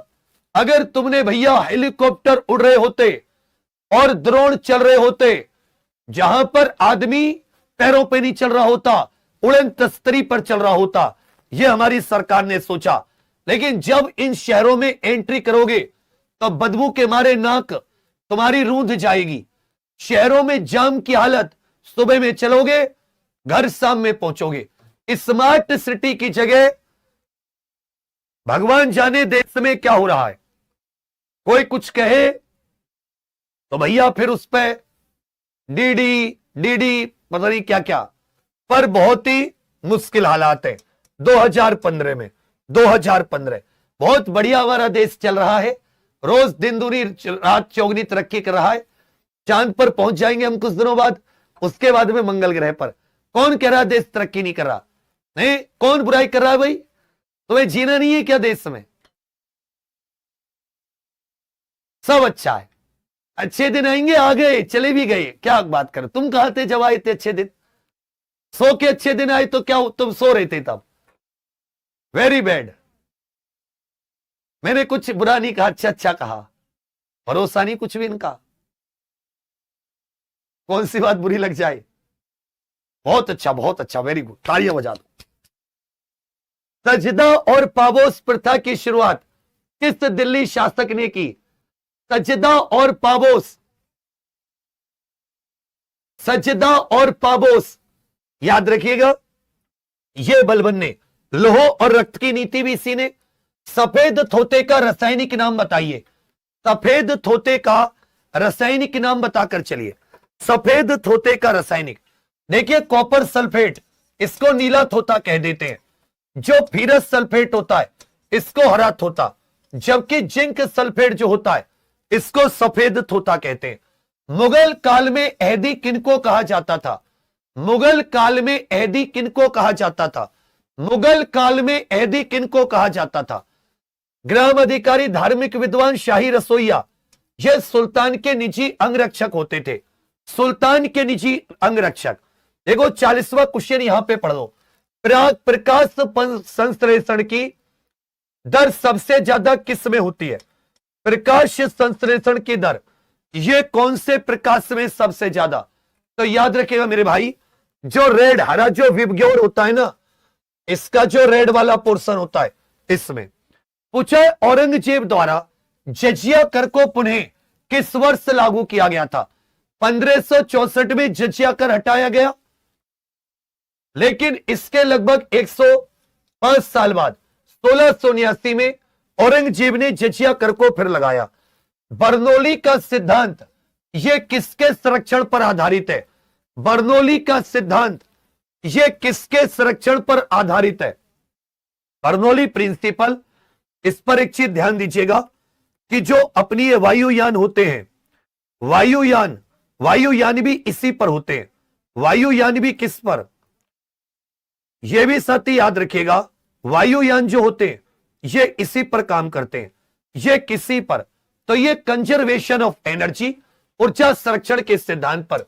अगर तुमने भैया हेलीकॉप्टर उड़ रहे होते और ड्रोन चल रहे होते, जहां पर आदमी पैरों पे नहीं चल रहा होता, उड़न तस्तरी पर चल रहा होता, यह हमारी सरकार ने सोचा। लेकिन जब इन शहरों में एंट्री करोगे तो बदबू के मारे नाक तुम्हारी रूंध जाएगी। शहरों में जाम की हालत, सुबह में चलोगे घर शाम में पहुंचोगे। स्मार्ट सिटी की जगह भगवान जाने देश में क्या हो रहा है। कोई कुछ कहे तो भैया फिर उस पर डीडी पता नहीं क्या क्या, पर बहुत ही मुश्किल हालात है 2015 में। 2015 बहुत बढ़िया हमारा देश चल रहा है, रोज दिन दूनी रात चौगनी तरक्की कर रहा है। चांद पर पहुंच जाएंगे हम कुछ दिनों बाद, उसके बाद में मंगल ग्रह पर। कौन कह रहा है देश तरक्की नहीं कर रहा? नहीं, कौन बुराई कर रहा है भाई? तुम्हें जीना नहीं है क्या देश में? सब अच्छा है, अच्छे दिन आएंगे, आ गए चले भी गए, क्या बात कर। तुम कहां थे जब आए थे अच्छे दिन? सो के अच्छे दिन आए तो क्या तुम सो रहे थे तब? Very bad. मैंने कुछ बुरा नहीं कहा, अच्छा कहा, भरोसा नहीं कुछ भी इनका। कौन सी बात बुरी लग जाए? बहुत अच्छा, वेरी गुड, तालियां बजा दो। सजदा और पाबोस प्रथा की शुरुआत किस दिल्ली शासक ने की? सजदा और पाबोस, सजदा और पाबोस याद रखिएगा। यह बलबन ने, लोह और रक्त की नीति भी इसी ने। सफेद थोते का रासायनिक नाम बताइए, सफेद थोते का रासायनिक नाम बताकर चलिए। सफेद थोते का रासायनिक, देखिए कॉपर सल्फेट, इसको नीला थोता कह देते हैं। जो फीरस सल्फेट होता है इसको हरा थोता, जबकि जिंक सल्फेट जो होता है इसको सफेद थोता कहते हैं। मुगल काल में एहदी किनको कहा जाता था? मुगल काल में एहदी किनको कहा जाता था? मुगल काल में एहदी किनको कहा जाता था? ग्राम अधिकारी, धार्मिक विद्वान, शाही रसोइया, यह सुल्तान के निजी अंगरक्षक होते थे। सुल्तान के निजी अंगरक्षक। देखो 40वां क्वेश्चन यहां पे पढ़ लो। प्रकाश संश्लेषण की दर सबसे ज्यादा किस में होती है? प्रकाश संश्लेषण की दर, ये कौन से प्रकाश में सबसे ज्यादा? तो याद रखिएगा मेरे भाई, जो रेड हरा जो विबग्योर होता है ना, इसका जो रेड वाला पोर्शन होता है इसमें। पूछा है औरंगजेब द्वारा जजिया कर को पुनः किस वर्ष लागू किया गया था? 1564 में जजिया कर हटाया गया, लेकिन इसके लगभग 105 साल बाद 1679 में औरंगजेब ने जजिया कर को फिर लगाया। बर्नौली का सिद्धांत, यह किसके संरक्षण पर आधारित है? बर्नौली का सिद्धांत यह किसके संरक्षण पर आधारित है? Bernoulli principle. इस पर एक चीज ध्यान दीजिएगा कि जो अपनी वायुयान होते हैं, वायुयान भी इसी पर होते हैं। वायुयान भी किस पर? यह भी साथी याद रखिएगा, वायुयान जो होते हैं ये इसी पर काम करते हैं। ये किसी पर? तो ये कंजर्वेशन ऑफ एनर्जी, ऊर्जा संरक्षण के सिद्धांत पर,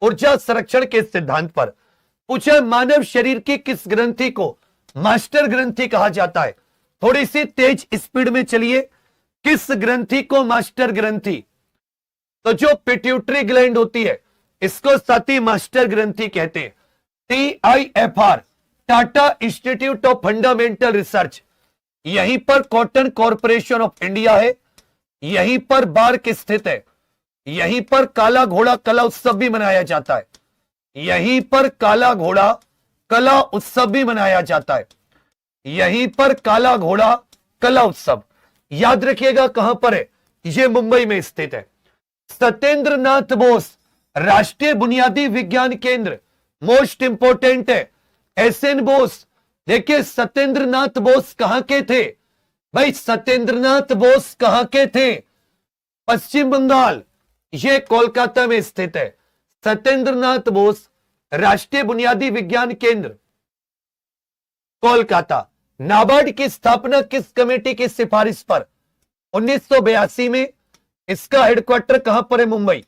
ऊर्जा संरक्षण के सिद्धांत पर। पूछा मानव शरीर की किस ग्रंथि को मास्टर ग्रंथि कहा जाता है? थोड़ी सी तेज स्पीड में चलिए। किस ग्रंथि को मास्टर ग्रंथि? तो जो पिट्यूटरी ग्लैंड होती है इसको साथी मास्टर ग्रंथि कहते हैं। TIFR, Tata institute of fundamental research, यहीं पर कॉटन कॉरपोरेशन ऑफ इंडिया है, यहीं पर बार्क स्थित है, यहीं पर काला घोड़ा कला उत्सव भी मनाया जाता है, यहीं पर काला घोड़ा कला उत्सव भी मनाया जाता है, यहीं पर काला घोड़ा कला उत्सव। याद रखिएगा कहां पर है? यह मुंबई में स्थित है। सत्येंद्र नाथ बोस राष्ट्रीय बुनियादी विज्ञान केंद्र, मोस्ट इंपोर्टेंट है। SN बोस, देखिए सत्येंद्र नाथ बोस कहां के थे भाई? सत्येंद्र नाथ बोस कहां के थे? पश्चिम बंगाल, यह कोलकाता में स्थित है। सत्येंद्र नाथ बोस राष्ट्रीय बुनियादी विज्ञान केंद्र, कोलकाता। नाबार्ड की स्थापना किस कमेटी की सिफारिश पर? 1982 में, इसका हेडक्वार्टर कहां पर है? Mumbai.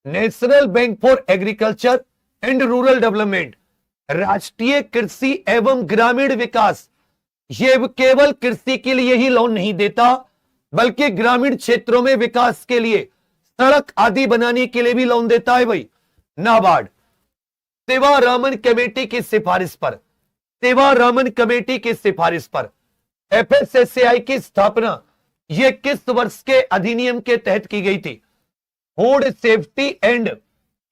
National bank for agriculture and rural development, राष्ट्रीय कृषि एवं ग्रामीण विकास, ये केवल कृषि के लिए ही लोन नहीं देता, बल्कि ग्रामीण क्षेत्रों में विकास के लिए, सड़क आदि बनाने के लिए भी लोन देता है भाई। नाबार्ड सेवारामन कमेटी की सिफारिश पर, सेवारामन कमेटी की सिफारिश पर एफएसएसएआई की स्थापना यह किस वर्ष के अधिनियम के तहत की गई थी? Food safety and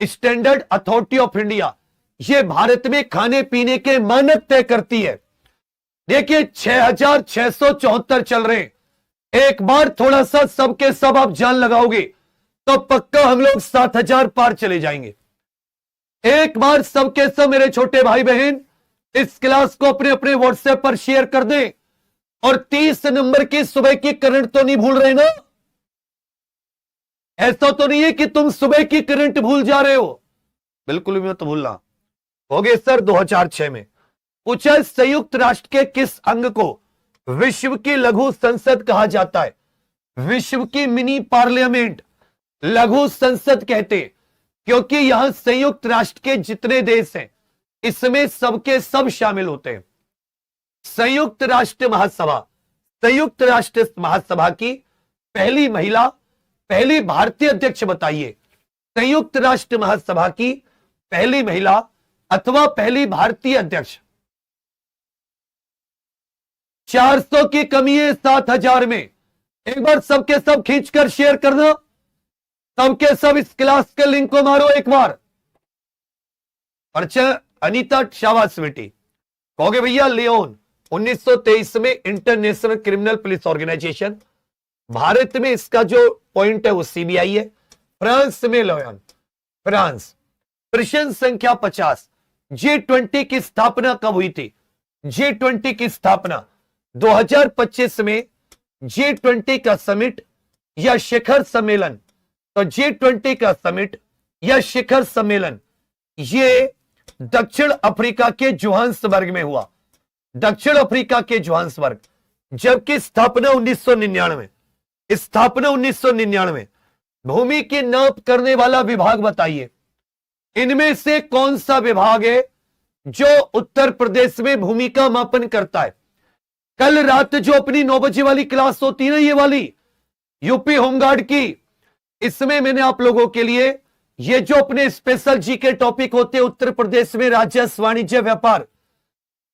standard authority of India, यह भारत में खाने पीने के मानक तय करती है। देखिए 6674 चल रहे हैं, एक बार थोड़ा सा सबके सब आप जान लगाओगे तो पक्का हम लोग 7000 पार चले जाएंगे। एक बार सबके सब मेरे छोटे भाई बहन इस क्लास को अपने अपने व्हाट्सएप पर शेयर कर दें, और 30 नंबर की सुबह की करंट तो नहीं भूल रहे ना? ऐसा तो नहीं है कि तुम सुबह की करंट भूल जा रहे हो? बिल्कुल भी मत भूलना। हो गए सर 2006 में पूछा, संयुक्त राष्ट्र के किस अंग को विश्व की लघु संसद कहा जाता है? विश्व की मिनी पार्लियामेंट लघु संसद कहते, क्योंकि यहां संयुक्त राष्ट्र के जितने देश हैं इसमें सबके सब शामिल होते हैं। संयुक्त राष्ट्र महासभा, संयुक्त राष्ट्र महासभा की पहली महिला, पहली भारतीय अध्यक्ष बताइए। संयुक्त राष्ट्र महासभा की पहली महिला अथवा पहली भारतीय अध्यक्ष। 400 की कमी है 7000 में। एक बार सबके सब खींचकर शेयर करना, सबके सब इस क्लास के लिंक को मारो एक बार। अच्छा अनीता शाबाश बेटी। कहोगे भैया लियोन 1923 में international criminal police organisation, Bharat में इसका जो पॉइंट है वो सीबीआई है, फ्रांस में लियोन, फ्रांस। प्रश्न संख्या 50, G20 की स्थापना कब हुई थी? G20 की स्थापना 2025 में G20 का समिट या शिखर सम्मेलन, तो G20 का समिट या शिखर सम्मेलन ये दक्षिण अफ्रीका के जोहान्सबर्ग में हुआ, दक्षिण अफ्रीका के जोहान्सबर्ग। जबकि स्थापना 1999, स्थापना 1999। भूमि की नाप करने वाला विभाग बताइए, इनमें से कौन सा विभाग है जो उत्तर प्रदेश में भूमि का मापन करता है? कल रात जो अपनी 9 बजे वाली क्लास होती है ना, ये वाली यूपी होमगार्ड की, इसमें मैंने आप लोगों के लिए ये जो अपने स्पेशल जी के टॉपिक होते हैं उत्तर प्रदेश में राजस्व, वाणिज्य, व्यापार,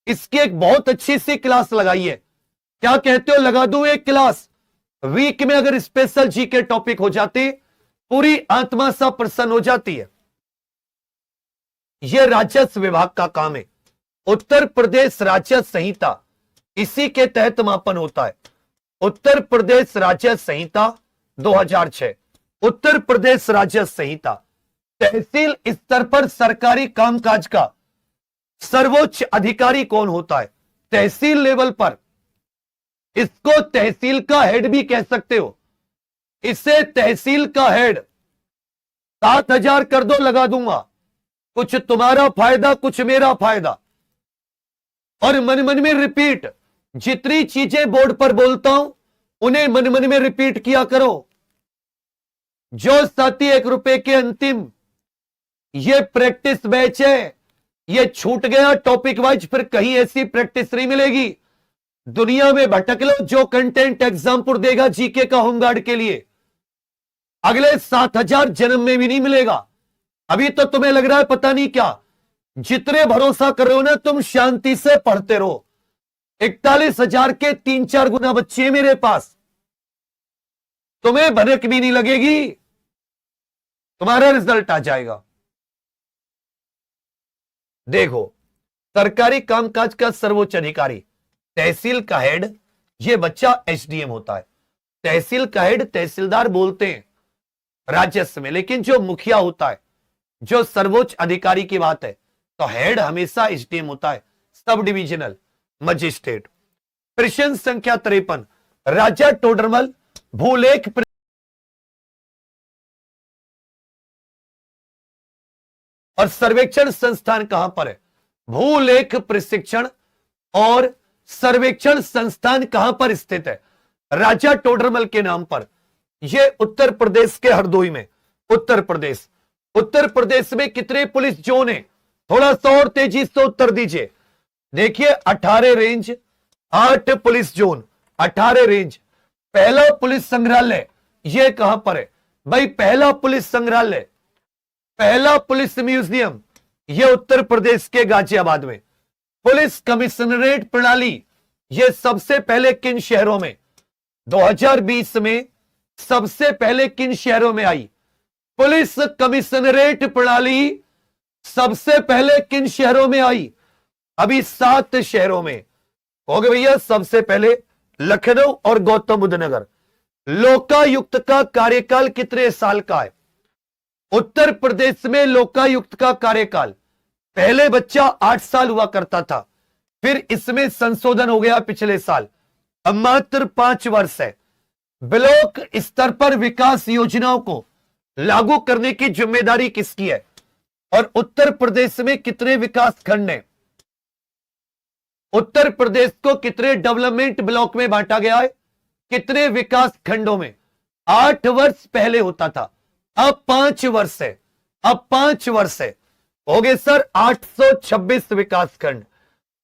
इसकी एक बहुत अच्छी सी क्लास लगाई है। क्या कहते हो, लगा दूं एक क्लास? वीक में अगर स्पेशल जी के टॉपिक हो जाते पूरी आत्मा सा प्रसन्न हो जाती है। यह राजस्व विभाग का काम है। उत्तर प्रदेश राजस्व संहिता इसी के तहत मापन होता है। उत्तर प्रदेश राजस्व संहिता 2006, उत्तर प्रदेश राजस्व संहिता। तहसील स्तर पर सरकारी कामकाज का सर्वोच्च अधिकारी कौन होता है? तहसील लेवल पर इसको तहसील का हेड भी कह सकते हो। इसे तहसील का हेड 7000 कर दो, लगा दूंगा। कुछ तुम्हारा फायदा कुछ मेरा फायदा। और मन मन में रिपीट, जितनी चीजें बोर्ड पर बोलता हूं उन्हें मन मन में रिपीट किया करो। जो साथी 1 रुपए के अंतिम ये प्रैक्टिस बैच है, ये छूट गया टॉपिक वाइज, फिर कहीं ऐसी प्रैक्टिस नहीं मिलेगी। दुनिया में भटक लो, जो कंटेंट एग्जाम्पल देगा जीके का होमगार्ड के लिए अगले 7000 जन्म में भी नहीं मिलेगा। अभी तो तुम्हें लग रहा है पता नहीं क्या, जितने भरोसा कर रहे हो ना तुम, शांति से पढ़ते रहो। 41,000 के 3-4 गुना बच्चे मेरे पास, तुम्हें भनक भी नहीं लगेगी, तुम्हारा रिजल्ट आ जाएगा। देखो, सरकारी कामकाज का सर्वोच्च अधिकारी तहसील का हेड, यह बच्चा एसडीएम होता है। तहसील का हेड तहसीलदार बोलते हैं राजस्व में, लेकिन जो मुखिया होता है, जो सर्वोच्च अधिकारी की बात है, तो हेड हमेशा एसडीएम होता है, सब डिविजनल मजिस्ट्रेट। प्रश्न संख्या 53, राजा टोडरमल भूलेख और सर्वेक्षण संस्थान कहां पर है? भूलेख प्रशिक्षण और सर्वेक्षण संस्थान कहां पर स्थित है? राजा टोडरमल के नाम पर। ये उत्तर प्रदेश के हरदोई में, उत्तर प्रदेश में कितने पुलिस जोन है? थोड़ा सा और तेजी से उत्तर दीजिए। देखिए 18 रेंज, 8 पुलिस जोन, 18 रेंज। पहला पुलिस संग्रहालय ये कहां पर है भाई? पहला पुलिस संग्रहालय, पहला पुलिस म्यूजियम ये उत्तर प्रदेश के गाजियाबाद में। पुलिस कमिश्नरेट प्रणाली ये सबसे पहले किन शहरों में, 2020 में सबसे पहले किन शहरों में आई? पुलिस कमिश्नरेट प्रणाली सबसे पहले किन शहरों में आई? अभी 7 शहरों में हो गए भैया। सबसे पहले लखनऊ और गौतम बुद्ध नगर। लोकायुक्त का कार्यकाल कितने साल का है? उत्तर प्रदेश में लोकायुक्त का कार्यकाल, पहले बच्चा 8 साल हुआ करता था, फिर इसमें संशोधन हो गया पिछले साल, अब मात्र 5 वर्ष है। ब्लॉक स्तर पर विकास योजनाओं को लागू करने की जिम्मेदारी किसकी है? और उत्तर प्रदेश में कितने विकास खंड हैं? उत्तर प्रदेश को कितने डेवलपमेंट ब्लॉक में बांटा गया है? कितने विकास खंडों में? 8 वर्ष पहले होता था, अब 5 वर्ष है, अब 5 वर्ष है। हो गए सर 826 विकास खंड,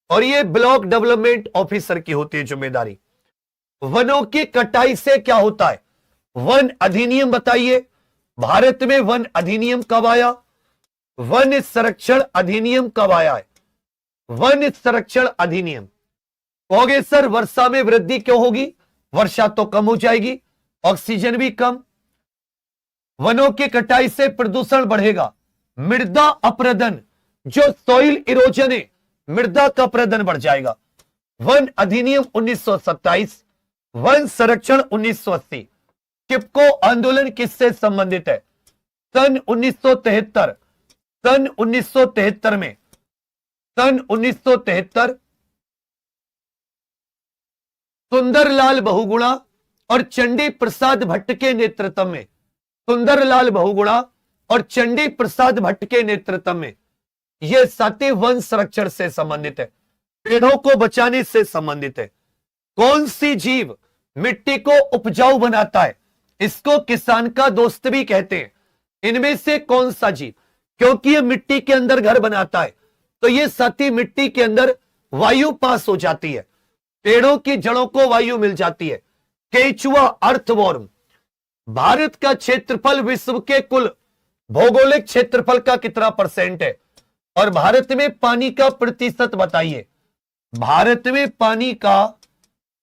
और ये ब्लॉक डेवलपमेंट ऑफिसर की होती है जिम्मेदारी। वनों की कटाई से क्या होता है? वन अधिनियम बताइए, भारत में वन अधिनियम कब आया? वन संरक्षण अधिनियम कब आया है? वन संरक्षण अधिनियम। कहोगे सर वर्षा में वृद्धि क्यों होगी? वर्षा तो कम हो जाएगी, ऑक्सीजन भी कम। वनों की कटाई से प्रदूषण बढ़ेगा, मृदा अपरदन, जो सॉइल इरोजन है, मृदा का अपरदन बढ़ जाएगा। वन अधिनियम 1927, वन संरक्षण 1980। चिपको आंदोलन किससे संबंधित है? सन 1973, सन 1973 में, सन 1973 सुंदरलाल बहुगुणा और चंडी प्रसाद भट्ट के नेतृत्व में, सुंदरलाल बहुगुणा और चंडी प्रसाद भट्ट के नेतृत्व में यह साथी वन संरक्षण से संबंधित है, पेड़ों को बचाने से संबंधित है। कौन सी जीव मिट्टी को उपजाऊ बनाता है? इसको किसान का दोस्त भी कहते हैं। इनमें से कौन सा जीव? क्योंकि ये मिट्टी के अंदर घर बनाता है, तो ये साथी मिट्टी के अंदर वायु पास हो जाती है, पेड़ों की जड़ों को वायु मिल जाती है। केचुआ अर्थवॉर्म। भारत का क्षेत्रफल विश्व के कुल भौगोलिक क्षेत्रफल का कितना % है? और भारत में पानी का प्रतिशत बताइए, भारत में पानी का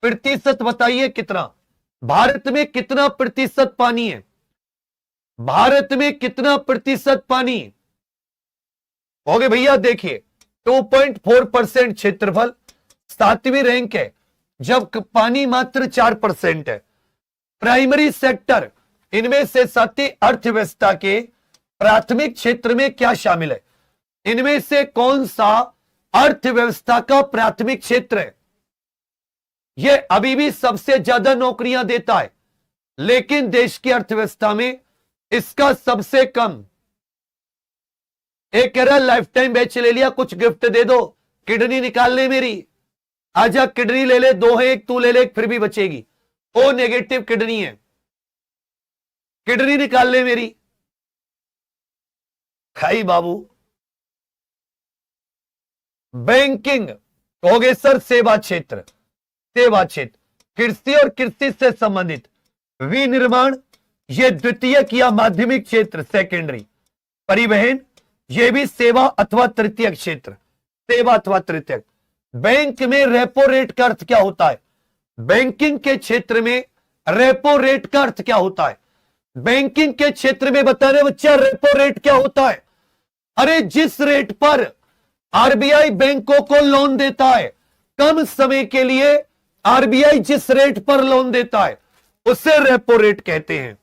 प्रतिशत बताइए कितना? भारत में कितना प्रतिशत पानी है? भारत में कितना प्रतिशत पानी? हो गए भैया, देखिए 2.4% क्षेत्रफल, 7वीं रैंक है, जब पानी मात्र 4% है। प्राइमरी सेक्टर, इनमें से साथी अर्थव्यवस्था के प्राथमिक क्षेत्र में क्या शामिल है? इनमें से कौन सा अर्थव्यवस्था का प्राथमिक क्षेत्र है? यह अभी भी सबसे ज्यादा नौकरियां देता है, लेकिन देश की अर्थव्यवस्था में इसका सबसे कम। एक कह रहा लाइफ टाइम बैच ले लिया, कुछ गिफ्ट दे दो, किडनी निकाल ले मेरी, आजा किडनी ले ले, 2 है, 1 तू ले ले, फिर भी बचेगी। ओ नेगेटिव किडनी है, किडनी निकाल ले मेरी। खाई बाबू। बैंकिंग, कहोगे सर सेवा क्षेत्र, सेवा क्षेत्र, कृषि और कृषि से संबंधित, विनिर्माण ये द्वितीयक या माध्यमिक क्षेत्र, सेकेंडरी। परिवहन ये भी सेवा अथवा तृतीयक क्षेत्र, सेवा अथवा तृतीयक। बैंक में रेपो रेट का अर्थ क्या होता है? बैंकिंग के क्षेत्र में रेपो रेट का अर्थ क्या होता है? बैंकिंग के क्षेत्र में बता रहे बच्चा, रेपो रेट क्या होता है? अरे जिस रेट पर आरबीआई बैंकों को लोन देता है कम समय के लिए, आरबीआई जिस रेट पर लोन देता है उसे रेपो रेट कहते हैं।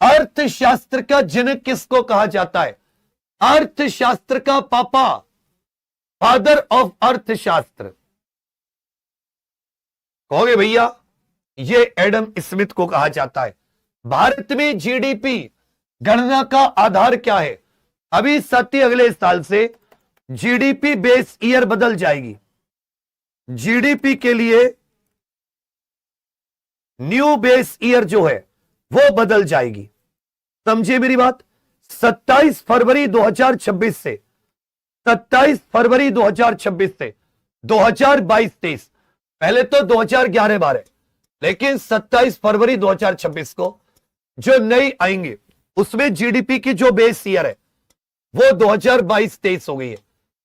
अर्थशास्त्र का जनक किसको कहा जाता है? अर्थशास्त्र का पापा, फादर ऑफ अर्थशास्त्र। कहोगे भैया, ये एडम स्मिथ को कहा जाता है। भारत में जीडीपी गणना का आधार क्या है? अभी साथी अगले साल से जीडीपी बेस ईयर बदल जाएगी। जीडीपी के लिए न्यू बेस ईयर जो है वो बदल जाएगी। समझिए मेरी बात। 27 फरवरी 2026 से 27 फरवरी 2026 से 2022-23, पहले तो 2011-12, लेकिन 27 फरवरी 2026 को जो नई आएंगे उसमें जीडीपी की जो बेस ईयर है वो 2022-23 हो गई है।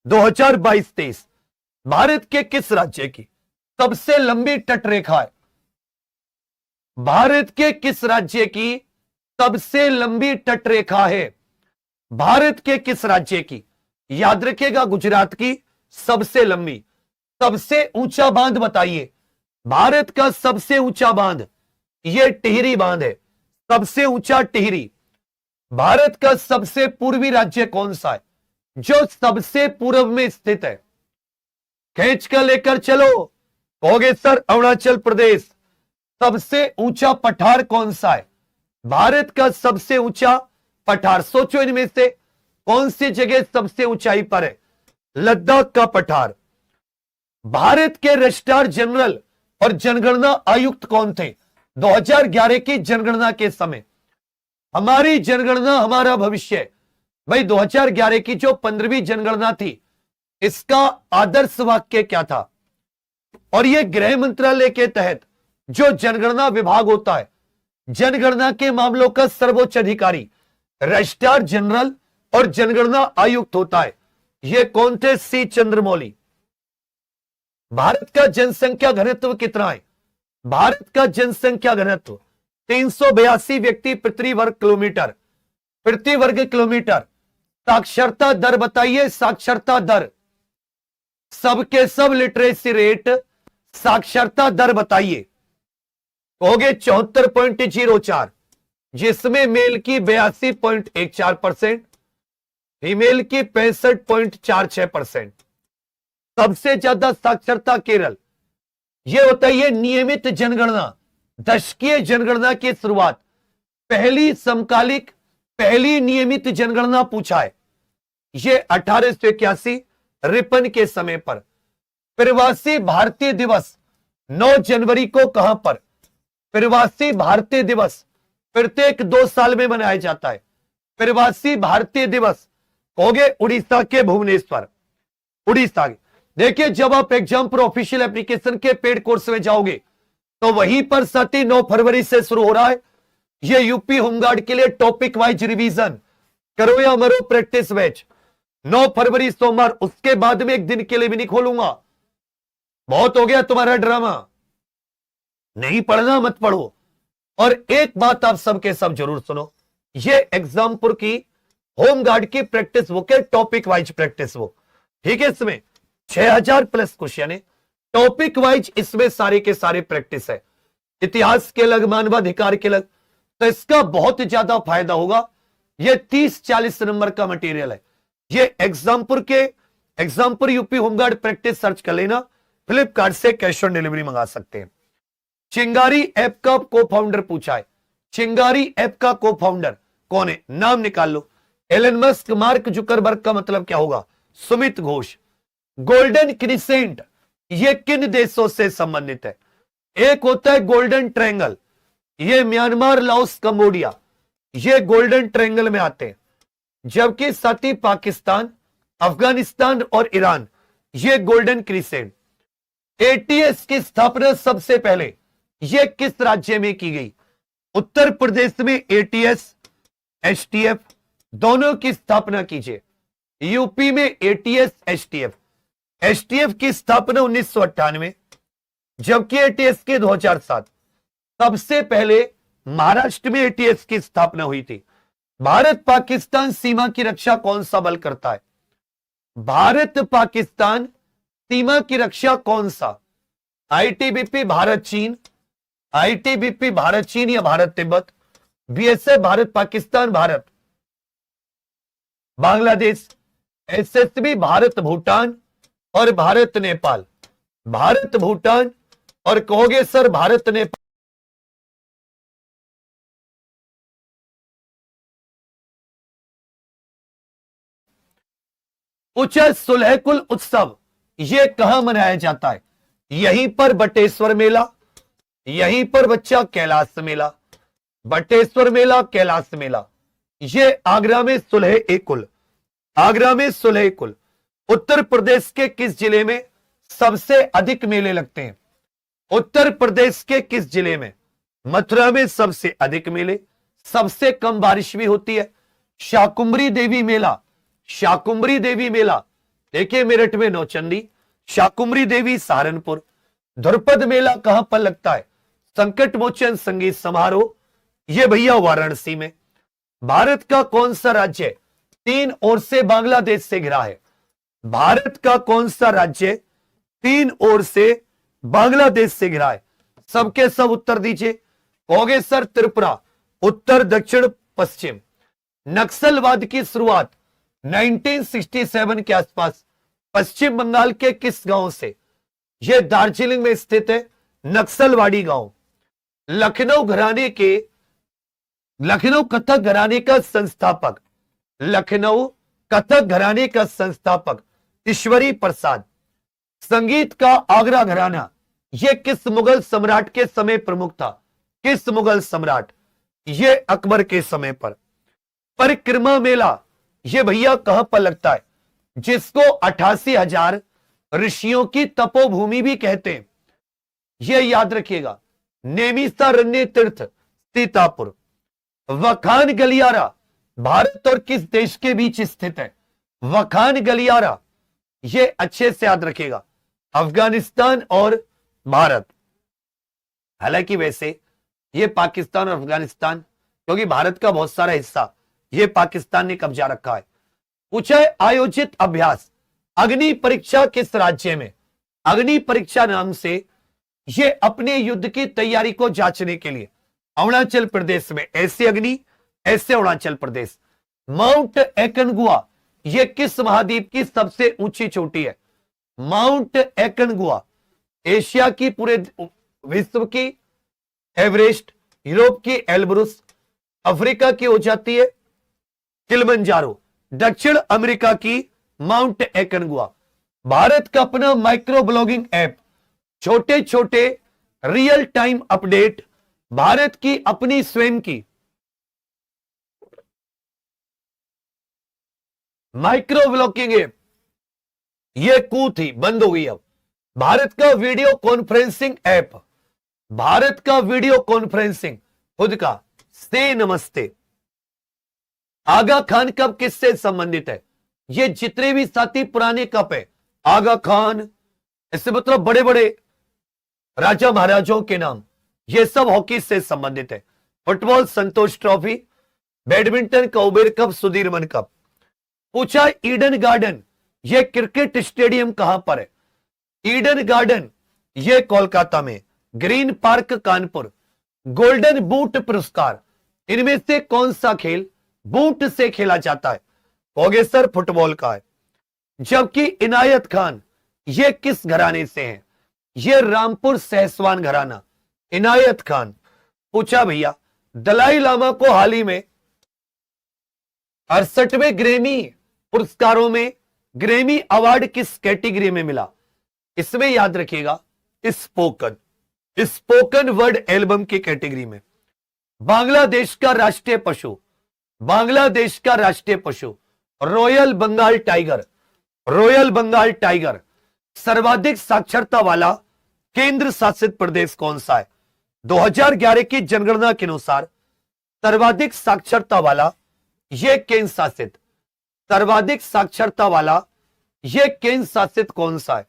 2022-23 भारत के किस राज्य की सबसे लंबी तटरेखा है? भारत के किस राज्य की सबसे लंबी तटरेखा है? भारत के किस राज्य की? याद रखिएगा, गुजरात की सबसे लंबी। सबसे ऊंचा बांध बताइए। भारत का सबसे ऊंचा बांध यह टिहरी बांध है, सबसे ऊंचा टिहरी। भारत का सबसे पूर्वी राज्य कौन सा है जो सबसे पूर्व में स्थित है? खींच कर लेकर चलो। कहोगे सर अरुणाचल प्रदेश। सबसे ऊंचा पठार कौन सा है? भारत का सबसे ऊंचा पठार, सोचो इनमें से कौन सी जगह सबसे ऊंचाई पर है? लद्दाख का पठार। भारत के रजिस्ट्रार जनरल और जनगणना आयुक्त कौन थे 2011 की जनगणना के समय? हमारी जनगणना हमारा भविष्य। भाई 2011 की जो 15वीं जनगणना थी, इसका आदर्श वाक्य क्या था? और यह गृह मंत्रालय के तहत जो जनगणना विभाग होता है, जनगणना के मामलों का सर्वोच्च अधिकारी रजिस्ट्रार जनरल और जनगणना आयुक्त होता है। यह कौन थे? सी चंद्रमौली। भारत का जनसंख्या घनत्व कितना है? भारत का जनसंख्या घनत्व 382 व्यक्ति प्रति वर्ग किलोमीटर। प्रति वर्ग किलोमीटर। साक्षरता दर बताइए, साक्षरता दर। सबके सब लिटरेसी रेट, साक्षरता दर बताइए। कहोगे 74.04, जिसमें मेल की 82.14%, फीमेल की 65.46%। सबसे ज्यादा साक्षरता केरल। यह बताइए नियमित जनगणना, दशकीय जनगणना की शुरुआत, पहली समकालिक, पहली नियमित जनगणना पूछा है यह 1881 रिपन के समय पर। प्रवासी भारतीय दिवस 9 जनवरी को कहां पर? प्रवासी भारतीय दिवस प्रत्येक 2 साल में मनाया जाता है। प्रवासी भारतीय दिवस कहोगे उड़ीसा के भुवनेश्वर। उड़ीसा। देखिए जब आप एग्जाम पर ऑफिशियल एप्लीकेशन के पेड कोर्स में जाओगे तो वहीं पर 9 फरवरी से शुरू हो रहा है ये यूपी होमगार्ड के लिए टॉपिक वाइज रिवीजन करो या मरो प्रैक्टिस बैच। 9 फरवरी सोमवार, उसके बाद में एक दिन के लिए भी नहीं खोलूंगा। बहुत हो गया तुम्हारा ड्रामा, नहीं पढ़ना मत पढ़ो। और एक बात आप सबके सब जरूर सुनो, ये एग्जामपुर की होमगार्ड की प्रैक्टिस बुक है, टॉपिक वाइज प्रैक्टिस बुक। ठीक है, इसमें 6000 प्लस क्वेश्चन है टॉपिक वाइज, इसमें सारे के सारे प्रैक्टिस है, इतिहास के अलग, मानवाधिकार के अलग। तो इसका बहुत ज्यादा फायदा होगा। ये 30-40 नंबर का मटेरियल है। ये Exampur UP home guard practice search कर लेना, फ्लिपकार्ट से कैश ऑन डिलीवरी मंगा सकते हैं। चिंगारी ऐप का को फाउंडर पूछा है, चिंगारी ऐप का को फाउंडर कौन है? नाम निकाल लो। एलन मस्क, मार्क जुकरबर्ग का मतलब क्या होगा? सुमित घोष। गोल्डन क्रिसेंट ये किन देशों से संबंधित है? एक होता है गोल्डन ट्रायंगल, ये म्यांमार, लाओस, कंबोडिया, ये गोल्डन ट्रायंगल में आते हैं। जबकि साथ ही पाकिस्तान, अफगानिस्तान और ईरान ये गोल्डन क्रिसेंट। एटीएस की स्थापना सबसे पहले ये किस राज्य में की गई? उत्तर प्रदेश में एटीएस, एसटीएफ दोनों की स्थापना कीजिए। यूपी में एटीएस, एसटीएफ। एसटीएफ की स्थापना 1998, जबकि एटीएस के 2007। सबसे पहले महाराष्ट्र में एटीएस की स्थापना हुई थी। भारत पाकिस्तान सीमा की रक्षा कौन सा बल करता है? भारत पाकिस्तान सीमा की रक्षा कौन सा? आईटीबीपी भारत चीन, आईटीबीपी भारत चीन या भारत तिब्बत, बीएसएफ भारत पाकिस्तान भारत बांग्लादेश, एसएसबी भारत भूटान और भारत नेपाल। भारत भूटान और कहोगे सर भारत नेपाल। उच्च सुलहकुल उत्सव यह कहां मनाया जाता है? यहीं पर बटेश्वर मेला, यहीं पर बच्चा कैलाश मेला, बटेश्वर मेला, कैलाश मेला, ये आगरा में सुलह-ए-कुल, आगरा में सुलह-ए-कुल। उत्तर प्रदेश के किस जिले में सबसे अधिक मेले लगते हैं? उत्तर प्रदेश के किस जिले में? मथुरा में सबसे अधिक मेले, सबसे कम बारिश भी होती है। शाकुंभरी देवी मेला, शाकुंभरी देवी मेला देखिए मेरठ में नौचंदी, शाकुंभरी देवी सहारनपुर। ध्रुपद मेला कहां पर लगता है? संकट मोचन संगीत समारोह, ये भैया वाराणसी में। भारत का कौन सा राज्य तीन ओर से बांग्लादेश से घिरा है? भारत का कौन सा राज्य तीन ओर से बांग्लादेश से घिरा है? सबके सब उत्तर दीजिए। कहोगे सर त्रिपुरा, उत्तर, दक्षिण, पश्चिम। नक्सलवाद की शुरुआत 1967 के आसपास पश्चिम बंगाल के किस गांव से? यह दार्जिलिंग में स्थित है नक्सलवाड़ी गांव। लखनऊ घराने के, लखनऊ कथक घराने का संस्थापक, लखनऊ कथक घराने का संस्थापक ईश्वरी प्रसाद। संगीत का आगरा घराना, यह किस मुगल सम्राट के समय प्रमुख था? किस मुगल सम्राट? यह अकबर के समय पर। परिक्रमा मेला, यह भैया कहां पर लगता है? जिसको 88,000 ऋषियों की तपोभूमि भी कहते हैं, यह याद रखिएगा। नेमिषारण्य तीर्थ, सीतापुर। वखान गलियारा भारत और किस देश के बीच स्थित है? वखान गलियारा, यह अच्छे से याद रखिएगा, अफगानिस्तान और भारत। हालांकि वैसे यह पाकिस्तान और अफगानिस्तान, क्योंकि भारत का बहुत सारा हिस्सा यह पाकिस्तान ने कब्जा रखा है। पूछा है आयोजित अभ्यास अग्नि परीक्षा किस राज्य में? अग्नि परीक्षा नाम से यह अपने युद्ध की तैयारी को जांचने के लिए अरुणाचल प्रदेश में, ऐसे अग्नि ऐसे अरुणाचल प्रदेश। माउंट एकनगुआ, यह किस महाद्वीप की सबसे ऊंची चोटी है? माउंट एकनगुआ एशिया की, पूरे विश्व की एवरेस्ट, यूरोप की एल्ब्रुस, अफ्रीका की हो जाती है किलिमंजारो, दक्षिण अमेरिका की माउंट एकनगुआ। भारत का अपना माइक्रो ब्लॉगिंग ऐप, छोटे छोटे रियल टाइम अपडेट, भारत की अपनी स्वयं की माइक्रो ब्लॉगिंग ऐप, यह कू थी, बंद हो गई अब। भारत का वीडियो कॉन्फ्रेंसिंग ऐप, भारत का वीडियो कॉन्फ्रेंसिंग खुद का, से नमस्ते। आगा खान कप किससे संबंधित है? ये जितने भी साथी पुराने कप है, आगा खान, इससे मतलब बड़े बड़े राजा महाराजाओं के नाम, ये सब हॉकी से संबंधित है। फुटबॉल संतोष ट्रॉफी, बैडमिंटन कौबेर कप, सुधीरमन कप। पूछा ईडन गार्डन, यह क्रिकेट स्टेडियम कहां पर है? ईडन गार्डन यह कोलकाता में, Green Park Kanpur. Golden boot पुरस्कार, इनमें से कौन सा खेल बूट से खेला जाता है? कहोगे सर फुटबॉल का है। जबकि इनायत खान, यह किस घराने से हैं? यह रामपुर सहसवान घराना, इनायत खान। पूछा भैया दलाई लामा को हाल ही में 68वें ग्रेमी पुरस्कारों में ग्रेमी अवार्ड किस कैटेगरी में मिला? इसमें याद रखिएगा स्पोकन, स्पोकन वर्ड एल्बम की कैटेगरी में। बांग्लादेश का राष्ट्रीय पशु, बांग्लादेश का राष्ट्रीय पशु royal Bengal tiger, royal Bengal tiger. सर्वाधिक साक्षरता वाला केंद्र शासित प्रदेश कौन सा है? 2011 की जनगणना के अनुसार सर्वाधिक साक्षरता वाला यह केंद्र शासित, सर्वाधिक साक्षरता वाला यह केंद्र शासित कौन सा है?